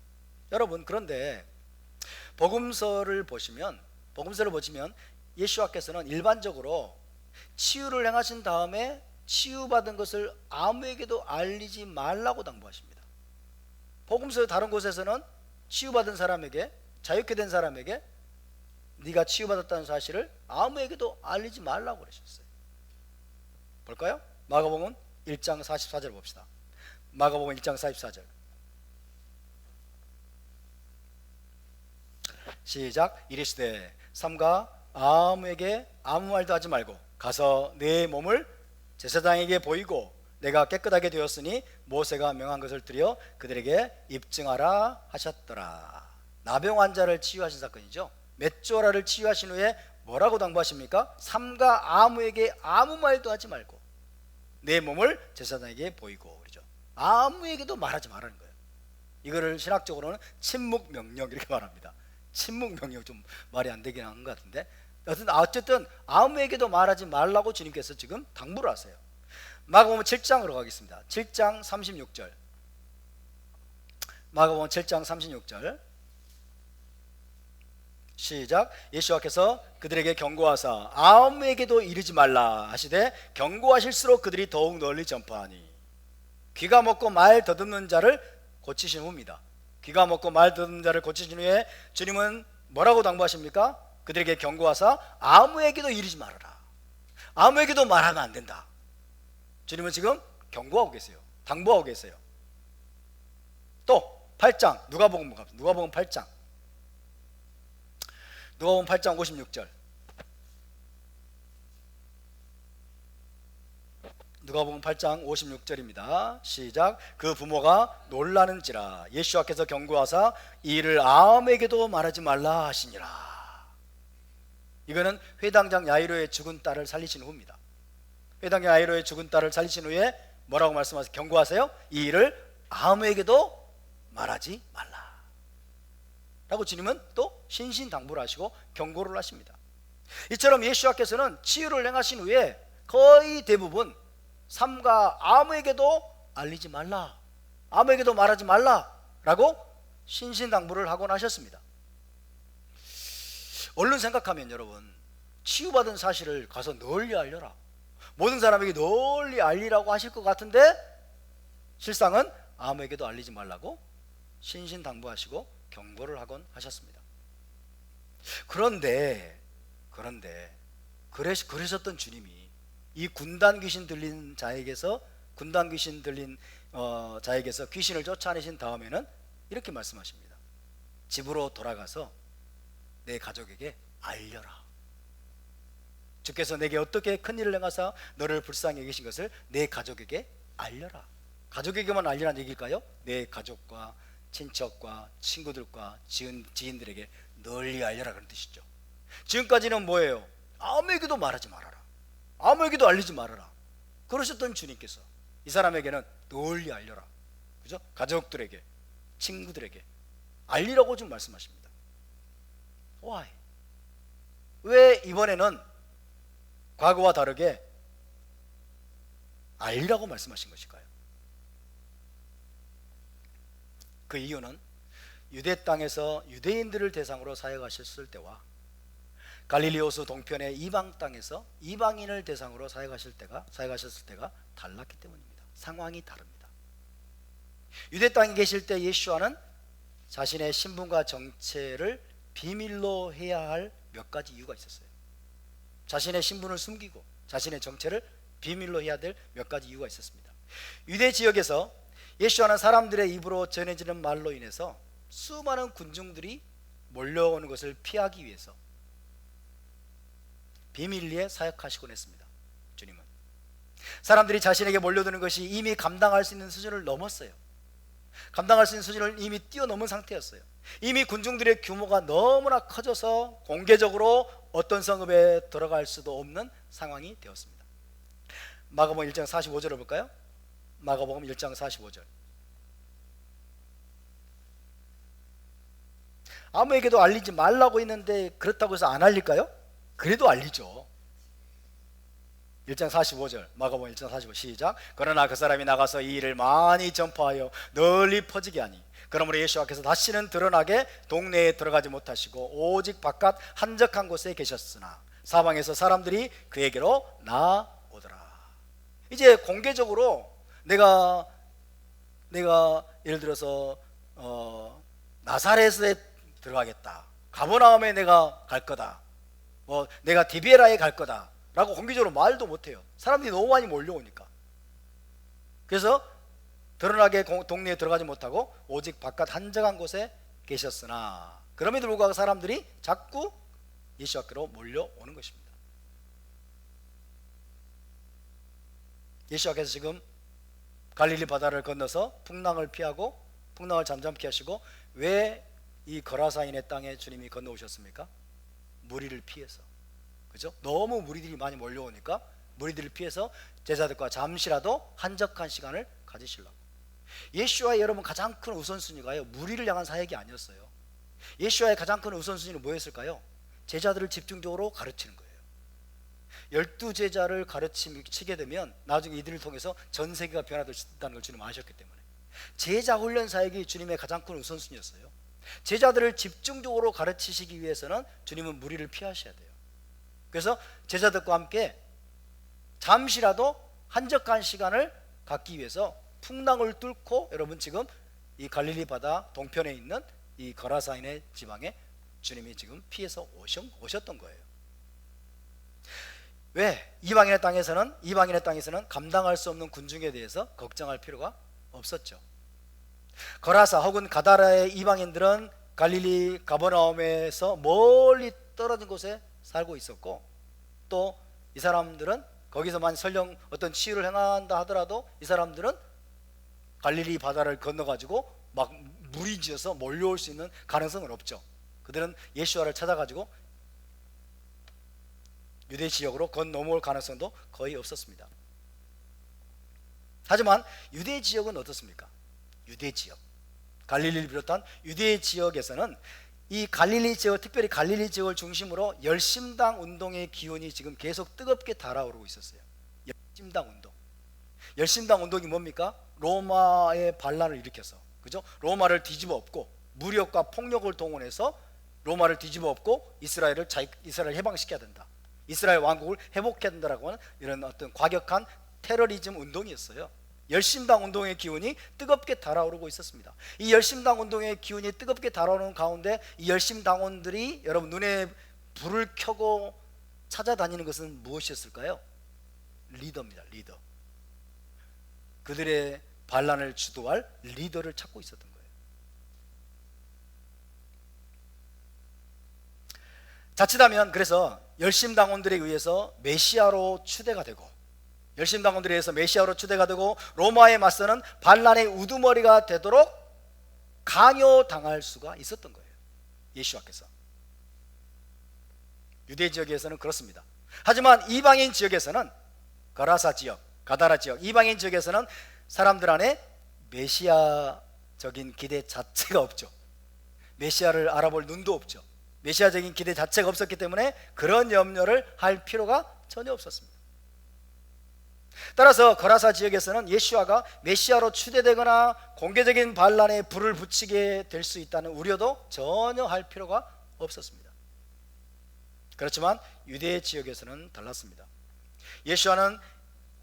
여러분, 그런데 복음서를 보시면 예수와께서는 일반적으로 치유를 행하신 다음에 치유받은 것을 아무에게도 알리지 말라고 당부하십니다. 복음서 다른 곳에서는 치유받은 사람에게, 자유케 된 사람에게 네가 치유받았다는 사실을 아무에게도 알리지 말라고 그러셨어요. 볼까요? 마가복음 1장 44절 봅시다. 마가복음 1장 44절 시작. 이르시되 삼가 아무에게 아무 말도 하지 말고 가서 내 몸을 제사장에게 보이고 내가 깨끗하게 되었으니 모세가 명한 것을 드려 그들에게 입증하라 하셨더라. 나병 환자를 치유하신 사건이죠. 맷조라를 치유하신 후에 뭐라고 당부하십니까? 삼가 아무에게 아무 말도 하지 말고 내 몸을 제사장에게 보이고, 그러죠. 아무에게도 말하지 말라는 거예요. 이거를 신학적으로는 침묵 명령 이렇게 말합니다. 침묵 명령 좀 말이 안 되긴 한 것 같은데, 어쨌든 아무에게도 말하지 말라고 주님께서 지금 당부를 하세요. 마가복음 7장으로 가겠습니다. 7장 36절. 마가복음 7장 36절 시작. 예수와께서 그들에게 경고하사 아무에게도 이르지 말라 하시되 경고하실수록 그들이 더욱 널리 전파하니. 귀가 먹고 말 더듬는 자를 고치신 후입니다. 귀가 먹고 말 듣는 자를 고치신 후에 주님은 뭐라고 당부하십니까? 그들에게 경고하사 아무에게도 이르지 말아라. 아무에게도 말하면 안 된다. 주님은 지금 경고하고 계세요. 당부하고 계세요. 또 8장 누가복음 8장 56절. 누가복음 8장 56절입니다. 시작. 그 부모가 놀라는지라 예수와께서 경고하사 이 일을 아무에게도 말하지 말라 하시니라. 이거는 회당장 야이로의 죽은 딸을 살리신 후입니다. 회당장 야이로의 죽은 딸을 살리신 후에 뭐라고 말씀하세요? 경고하세요. 이 일을 아무에게도 말하지 말라 라고 주님은 또 신신당부를 하시고 경고를 하십니다. 이처럼 예수와께서는 치유를 행하신 후에 거의 대부분 삼가 아무에게도 알리지 말라, 아무에게도 말하지 말라 라고 신신당부를 하곤 하셨습니다. 얼른 생각하면 여러분, 치유받은 사실을 가서 널리 알려라, 모든 사람에게 널리 알리라고 하실 것 같은데 실상은 아무에게도 알리지 말라고 신신당부하시고 경고를 하곤 하셨습니다. 그런데 그러셨던 주님이 이 군단 귀신 들린 자에게서 귀신을 쫓아내신 다음에는 이렇게 말씀하십니다. 집으로 돌아가서 내 가족에게 알려라. 주께서 내게 어떻게 큰 일을 행하사 너를 불쌍히 여기신 것을 내 가족에게 알려라. 가족에게만 알리라는 얘기일까요? 내 가족과 친척과 친구들과 지인들에게 널리 알려라 그런 뜻이죠. 지금까지는 뭐예요? 아무에게도 말하지 말아라, 아무에게도 알리지 말아라 그러셨던 주님께서 이 사람에게는 널리 알려라, 그죠? 가족들에게, 친구들에게 알리라고 좀 말씀하십니다. Why? 왜 이번에는 과거와 다르게 알리라고 말씀하신 것일까요? 그 이유는 유대 땅에서 유대인들을 대상으로 사역하셨을 때와 갈릴리 호수 동편의 이방 땅에서 이방인을 대상으로 사역하셨을 때가 달랐기 때문입니다. 상황이 다릅니다. 유대 땅에 계실 때 예수와는 자신의 신분과 정체를 비밀로 해야 할 몇 가지 이유가 있었어요. 자신의 신분을 숨기고 자신의 정체를 비밀로 해야 될 몇 가지 이유가 있었습니다. 유대 지역에서 예수와는 사람들의 입으로 전해지는 말로 인해서 수많은 군중들이 몰려오는 것을 피하기 위해서 비밀리에 사역하시곤 했습니다. 주님은 사람들이 자신에게 몰려드는 것이 이미 감당할 수 있는 수준을 넘었어요. 감당할 수 있는 수준을 이미 뛰어넘은 상태였어요. 이미 군중들의 규모가 너무나 커져서 공개적으로 어떤 성읍에 들어갈 수도 없는 상황이 되었습니다. 마가복음 1장 45절을 볼까요? 마가복음 1장 45절. 아무에게도 알리지 말라고 했는데 그렇다고 해서 안 알릴까요? 그래도 알리죠. 1장 45절 마가복음 1장 45 시작. 그러나 그 사람이 나가서 이 일을 많이 전파하여 널리 퍼지게 하니 그러므로 예수께서 다시는 드러나게 동네에 들어가지 못하시고 오직 바깥 한적한 곳에 계셨으나 사방에서 사람들이 그에게로 나오더라. 이제 공개적으로 내가 예를 들어서 나사렛에 들어가겠다, 가버나움에 내가 갈 거다, 내가 디베라에 갈 거다 라고 공개적으로 말도 못해요. 사람들이 너무 많이 몰려오니까. 그래서 드러나게 동네에 들어가지 못하고 오직 바깥 한적한 곳에 계셨으나 그럼에도 불구하고 사람들이 자꾸 예수 앞으로 몰려오는 것입니다. 예수 앞에서 지금 갈릴리 바다를 건너서 풍랑을 피하고 풍랑을 잠잠케 하시고 왜 이 거라사인의 땅에 주님이 건너오셨습니까? 무리를 피해서. 그죠? 너무 무리들이 많이 몰려오니까 무리들을 피해서 제자들과 잠시라도 한적한 시간을 가지시려고. 예수와의 여러분 가장 큰 우선순위가요, 무리를 향한 사역이 아니었어요. 예수와의 가장 큰 우선순위는 뭐였을까요? 제자들을 집중적으로 가르치는 거예요. 12제자를 가르치게 되면 나중에 이들을 통해서 전 세계가 변화될 수 있다는 걸 주님 아셨기 때문에 제자 훈련 사역이 주님의 가장 큰 우선순위였어요. 제자들을 집중적으로 가르치시기 위해서는 주님은 무리를 피하셔야 돼요. 그래서 제자들과 함께 잠시라도 한적한 시간을 갖기 위해서 풍랑을 뚫고 여러분 지금 이 갈릴리 바다 동편에 있는 이 거라사인의 지방에 주님이 지금 피해서 오셨던 거예요. 왜? 이방인의 땅에서는 감당할 수 없는 군중에 대해서 걱정할 필요가 없었죠. 거라사 혹은 가다라의 이방인들은 갈릴리 가버나움에서 멀리 떨어진 곳에 살고 있었고, 또 이 사람들은 거기서만 설령 어떤 치유를 행한다 하더라도 이 사람들은 갈릴리 바다를 건너가지고 막 무리지어서 몰려올 수 있는 가능성은 없죠. 그들은 예수와를 찾아가지고 유대 지역으로 건너올 가능성도 거의 없었습니다. 하지만 유대 지역은 어떻습니까? 유대 지역, 갈릴리를 비롯한 유대 지역에서는 이 갈릴리 지역, 특별히 갈릴리 지역을 중심으로 열심당 운동의 기운이 지금 계속 뜨겁게 달아오르고 있었어요. 열심당 운동. 열심당 운동이 뭡니까? 로마의 반란을 일으켜서, 그죠? 로마를 뒤집어 엎고 무력과 폭력을 동원해서 로마를 뒤집어 엎고 이스라엘을 해방시켜야 된다, 이스라엘 왕국을 회복해야 된다라고 하는 이런 어떤 과격한 테러리즘 운동이었어요. 열심당 운동의 기운이 뜨겁게 달아오르고 있었습니다. 이 열심당 운동의 기운이 뜨겁게 달아오르는 가운데 이 열심당원들이 여러분 눈에 불을 켜고 찾아다니는 것은 무엇이었을까요? 리더입니다. 리더. 그들의 반란을 주도할 리더를 찾고 있었던 거예요. 자칫하면 그래서 열심당원들에 의해서 메시아로 추대가 되고, 열심당원들에 의해서 메시아로 추대가 되고 로마에 맞서는 반란의 우두머리가 되도록 강요당할 수가 있었던 거예요. 예수와께서. 유대 지역에서는 그렇습니다. 하지만 이방인 지역에서는, 거라사 지역, 가다라 지역, 이방인 지역에서는 사람들 안에 메시아적인 기대 자체가 없죠. 메시아를 알아볼 눈도 없죠. 메시아적인 기대 자체가 없었기 때문에 그런 염려를 할 필요가 전혀 없었습니다. 따라서 거라사 지역에서는 예수아가 메시아로 추대되거나 공개적인 반란에 불을 붙이게 될 수 있다는 우려도 전혀 할 필요가 없었습니다. 그렇지만 유대 지역에서는 달랐습니다. 예수아는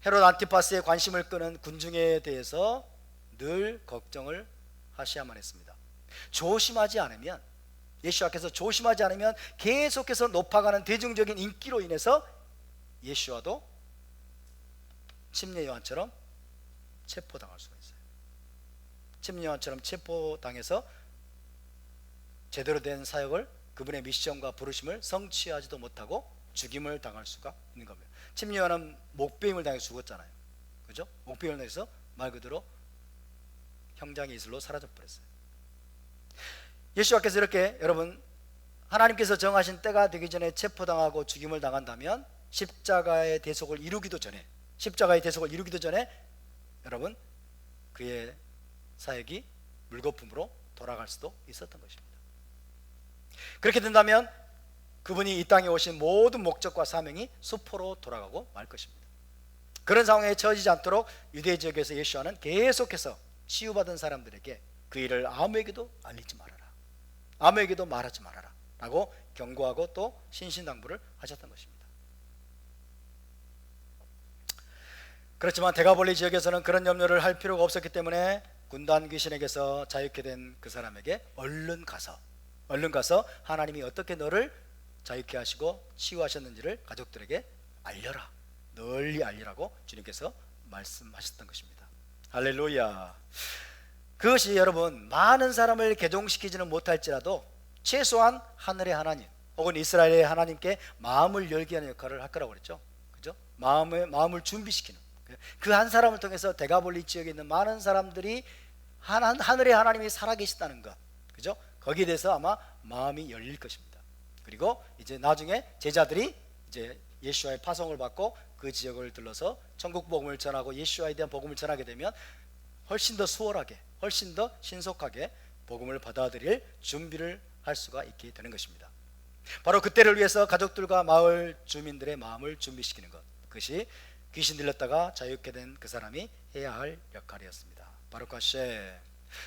헤롯 안티파스의 관심을 끄는 군중에 대해서 늘 걱정을 하셔야만 했습니다. 조심하지 않으면, 예수아께서 조심하지 않으면 계속해서 높아가는 대중적인 인기로 인해서 예수아도 침례 요한처럼 체포당할 수가 있어요. 침례 요한처럼 체포당해서 제대로 된 사역을, 그분의 미션과 부르심을 성취하지도 못하고 죽임을 당할 수가 있는 겁니다. 침례 요한은 목베임을 당해 죽었잖아요. 그죠? 목베임을 당해서 말 그대로 형장의 이슬로 사라져 버렸어요. 예수께서 이렇게 여러분 하나님께서 정하신 때가 되기 전에 체포당하고 죽임을 당한다면 십자가의 대속을 이루기도 전에 여러분 그의 사역이 물거품으로 돌아갈 수도 있었던 것입니다. 그렇게 된다면 그분이 이 땅에 오신 모든 목적과 사명이 수포로 돌아가고 말 것입니다. 그런 상황에 처해지지 않도록 유대 지역에서 예수와는 계속해서 치유받은 사람들에게 그 일을 아무에게도 알리지 말아라, 아무에게도 말하지 말아라 라고 경고하고 또 신신당부를 하셨던 것입니다. 그렇지만 데가볼리 지역에서는 그런 염려를 할 필요가 없었기 때문에 군단 귀신에게서 자유케 된 그 사람에게 얼른 가서 하나님이 어떻게 너를 자유케 하시고 치유하셨는지를 가족들에게 알려라, 널리 알리라고 주님께서 말씀하셨던 것입니다. 할렐루야. 그것이 여러분 많은 사람을 개종시키지는 못할지라도 최소한 하늘의 하나님 혹은 이스라엘의 하나님께 마음을 열게 하는 역할을 할 거라고 그랬죠. 그죠? 마음을 준비시키는 그 한 사람을 통해서 데가볼리 지역에 있는 많은 사람들이 하늘의 하나님이 살아계시다는 것, 그죠? 거기에 대해서 아마 마음이 열릴 것입니다. 그리고 이제 나중에 제자들이 이제 예수와의 파송을 받고 그 지역을 들러서 천국 복음을 전하고 예수와에 대한 복음을 전하게 되면 훨씬 더 수월하게, 훨씬 더 신속하게 복음을 받아들일 준비를 할 수가 있게 되는 것입니다. 바로 그때를 위해서 가족들과 마을 주민들의 마음을 준비시키는 것, 그것이 귀신 들렸다가 자유케 된 그 사람이 해야 할 역할이었습니다. 바루카쉐.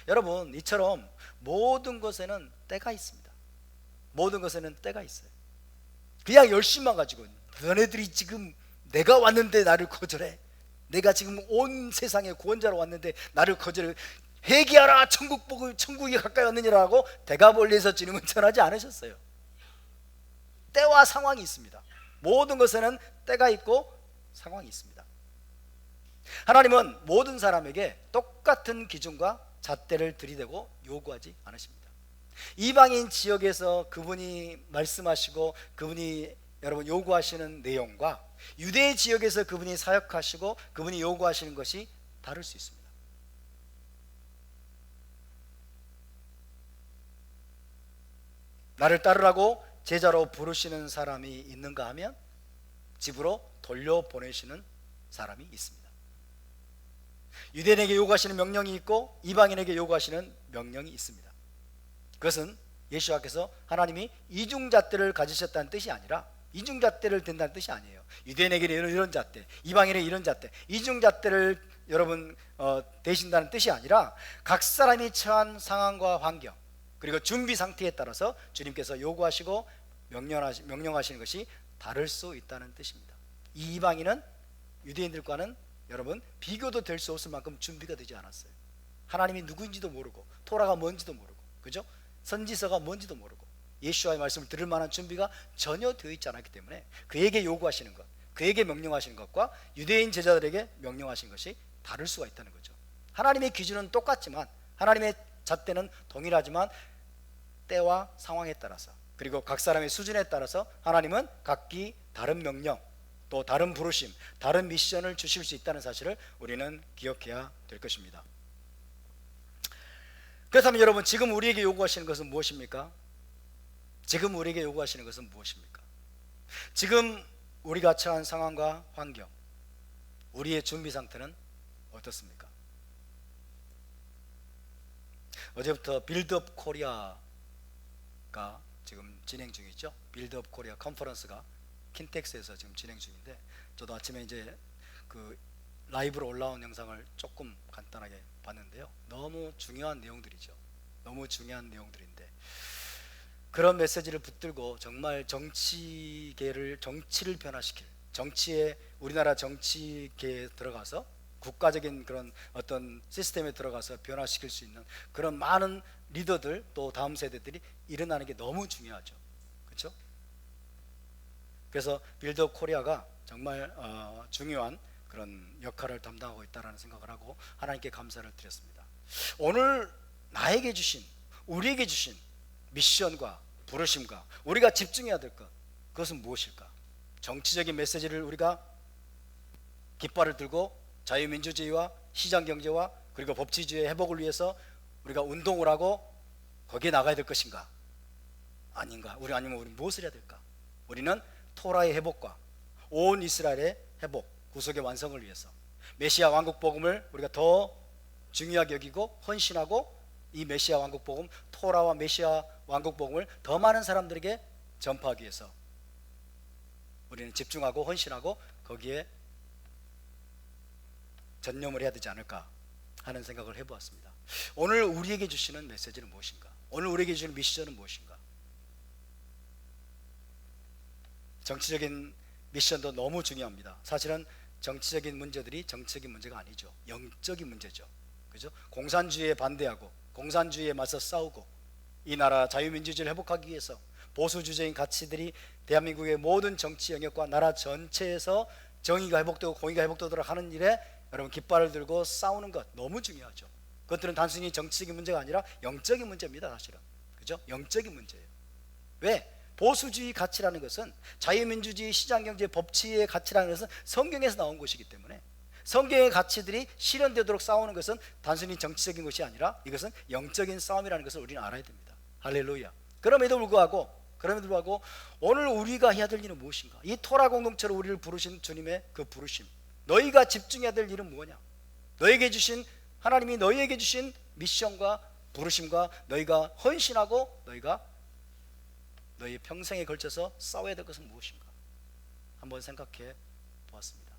여러분, 이처럼 모든 것에는 때가 있습니다. 모든 것에는 때가 있어요. 그냥 열심만 가지고 너네들이 지금 내가 왔는데 나를 거절해, 내가 지금 온 세상의 구원자로 왔는데 나를 거절해, 회개하라, 천국이 가까이 왔느니라고 데가볼리에서 주님은 전하지 않으셨어요. 때와 상황이 있습니다. 모든 것에는 때가 있고 상황이 있습니다. 하나님은 모든 사람에게 똑같은 기준과 잣대를 들이대고 요구하지 않으십니다. 이방인 지역에서 그분이 말씀하시고 그분이 여러분 요구하시는 내용과 유대 지역에서 그분이 사역하시고 그분이 요구하시는 것이 다를 수 있습니다. 나를 따르라고 제자로 부르시는 사람이 있는가 하면 집으로 돌려보내시는 사람이 있습니다. 유대인에게 요구하시는 명령이 있고 이방인에게 요구하시는 명령이 있습니다. 그것은 예수와께서 하나님이 이중잣대를 가지셨다는 뜻이 아니라 이중잣대를 든다는 뜻이 아니에요. 유대인에게는 이런 잣대, 이방인에게 이런 잣대, 이중잣대를 여러분 대신다는 뜻이 아니라 각 사람이 처한 상황과 환경 그리고 준비 상태에 따라서 주님께서 요구하시고 명령하시는 것이 다를 수 있다는 뜻입니다. 이 이방인은 유대인들과는 여러분 비교도 될 수 없을 만큼 준비가 되지 않았어요. 하나님이 누구인지도 모르고 토라가 뭔지도 모르고, 그죠? 선지서가 뭔지도 모르고 예수와의 말씀을 들을 만한 준비가 전혀 되어 있지 않았기 때문에 그에게 요구하시는 것, 그에게 명령하시는 것과 유대인 제자들에게 명령하신 것이 다를 수가 있다는 거죠. 하나님의 기준은 똑같지만, 하나님의 잣대는 동일하지만 때와 상황에 따라서 그리고 각 사람의 수준에 따라서 하나님은 각기 다른 명령, 또 다른 부르심, 다른 미션을 주실 수 있다는 사실을 우리는 기억해야 될 것입니다. 그렇다면 여러분, 지금 우리에게 요구하시는 것은 무엇입니까? 지금 우리에게 요구하시는 것은 무엇입니까? 지금 우리가 처한 상황과 환경, 우리의 준비 상태는 어떻습니까? 어제부터 빌드업 코리아가 지금 진행 중이죠. 빌드업 코리아 컨퍼런스가 킨텍스에서 지금 진행 중인데, 저도 아침에 이제 그 라이브로 올라온 영상을 조금 간단하게 봤는데요. 너무 중요한 내용들이죠. 너무 중요한 내용들인데 그런 메시지를 붙들고 정말 정치를 변화시킬, 우리나라 정치계에 들어가서 국가적인 그런 어떤 시스템에 들어가서 변화시킬 수 있는 그런 많은 리더들, 또 다음 세대들이 일어나는 게 너무 중요하죠. 그렇죠? 그래서 빌드업 코리아가 정말 중요한 그런 역할을 담당하고 있다는 생각을 하고 하나님께 감사를 드렸습니다. 오늘 나에게 주신, 우리에게 주신 미션과 부르심과 우리가 집중해야 될 것, 그것은 무엇일까? 정치적인 메시지를 우리가 깃발을 들고 자유민주주의와 시장경제와 그리고 법치주의의 회복을 위해서 우리가 운동을 하고 거기에 나가야 될 것인가? 아닌가? 아니면 우리 무엇을 해야 될까? 우리는 토라의 회복과 온 이스라엘의 회복, 구속의 완성을 위해서 메시아 왕국 복음을 우리가 더 중요하게 여기고 헌신하고 이 메시아 왕국 복음, 토라와 메시아 왕국 복음을 더 많은 사람들에게 전파하기 위해서 우리는 집중하고 헌신하고 거기에 전념을 해야 되지 않을까 하는 생각을 해보았습니다. 오늘 우리에게 주시는 메시지는 무엇인가? 오늘 우리에게 주시는 미션은 무엇인가? 정치적인 미션도 너무 중요합니다. 사실은 정치적인 문제들이 정치적인 문제가 아니죠. 영적인 문제죠. 그죠? 공산주의에 반대하고 공산주의에 맞서 싸우고 이 나라 자유민주주의를 회복하기 위해서 보수주의적인 가치들이 대한민국의 모든 정치 영역과 나라 전체에서 정의가 회복되고 공의가 회복되도록 하는 일에 여러분 깃발을 들고 싸우는 것 너무 중요하죠. 그것들은 단순히 정치적인 문제가 아니라 영적인 문제입니다. 사실은. 그죠? 영적인 문제예요. 왜? 보수주의 가치라는 것은 자유민주주의 시장경제 법치의 가치라는 것은 성경에서 나온 것이기 때문에 성경의 가치들이 실현되도록 싸우는 것은 단순히 정치적인 것이 아니라 이것은 영적인 싸움이라는 것을 우리는 알아야 됩니다. 할렐루야. 그럼에도 불구하고 오늘 우리가 해야 될 일은 무엇인가? 이 토라 공동체로 우리를 부르신 주님의 그 부르심, 너희가 집중해야 될 일은 무엇이냐? 하나님이 너희에게 주신 미션과 부르심과 너희가 헌신하고 너희 평생에 걸쳐서 싸워야 될 것은 무엇인가? 한번 생각해 보았습니다.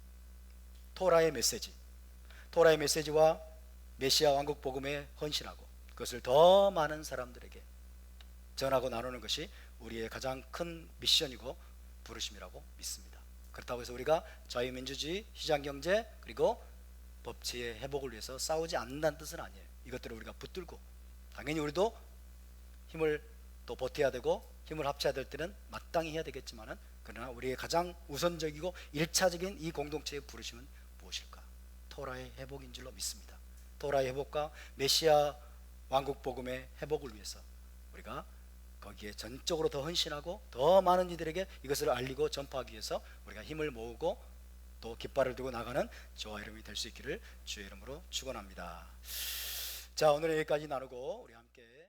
토라의 메시지와 메시아 왕국 복음에 헌신하고 그것을 더 많은 사람들에게 전하고 나누는 것이 우리의 가장 큰 미션이고 부르심이라고 믿습니다. 그렇다고 해서 우리가 자유민주주의, 시장경제 그리고 법치의 회복을 위해서 싸우지 않는다는 뜻은 아니에요. 이것들을 우리가 붙들고 당연히 우리도 힘을 또 보태야 되고 힘을 합쳐야 될 때는 마땅히 해야 되겠지만은 그러나 우리의 가장 우선적이고 1차적인 이 공동체의 부르심은 무엇일까? 토라의 회복인 줄로 믿습니다. 토라의 회복과 메시아 왕국 복음의 회복을 위해서 우리가 거기에 전적으로 더 헌신하고 더 많은 이들에게 이것을 알리고 전파하기 위해서 우리가 힘을 모으고 또 깃발을 들고 나가는 저와 여러분이 될 수 있기를 주의 이름으로 축원합니다. 자, 오늘 여기까지 나누고 우리 함께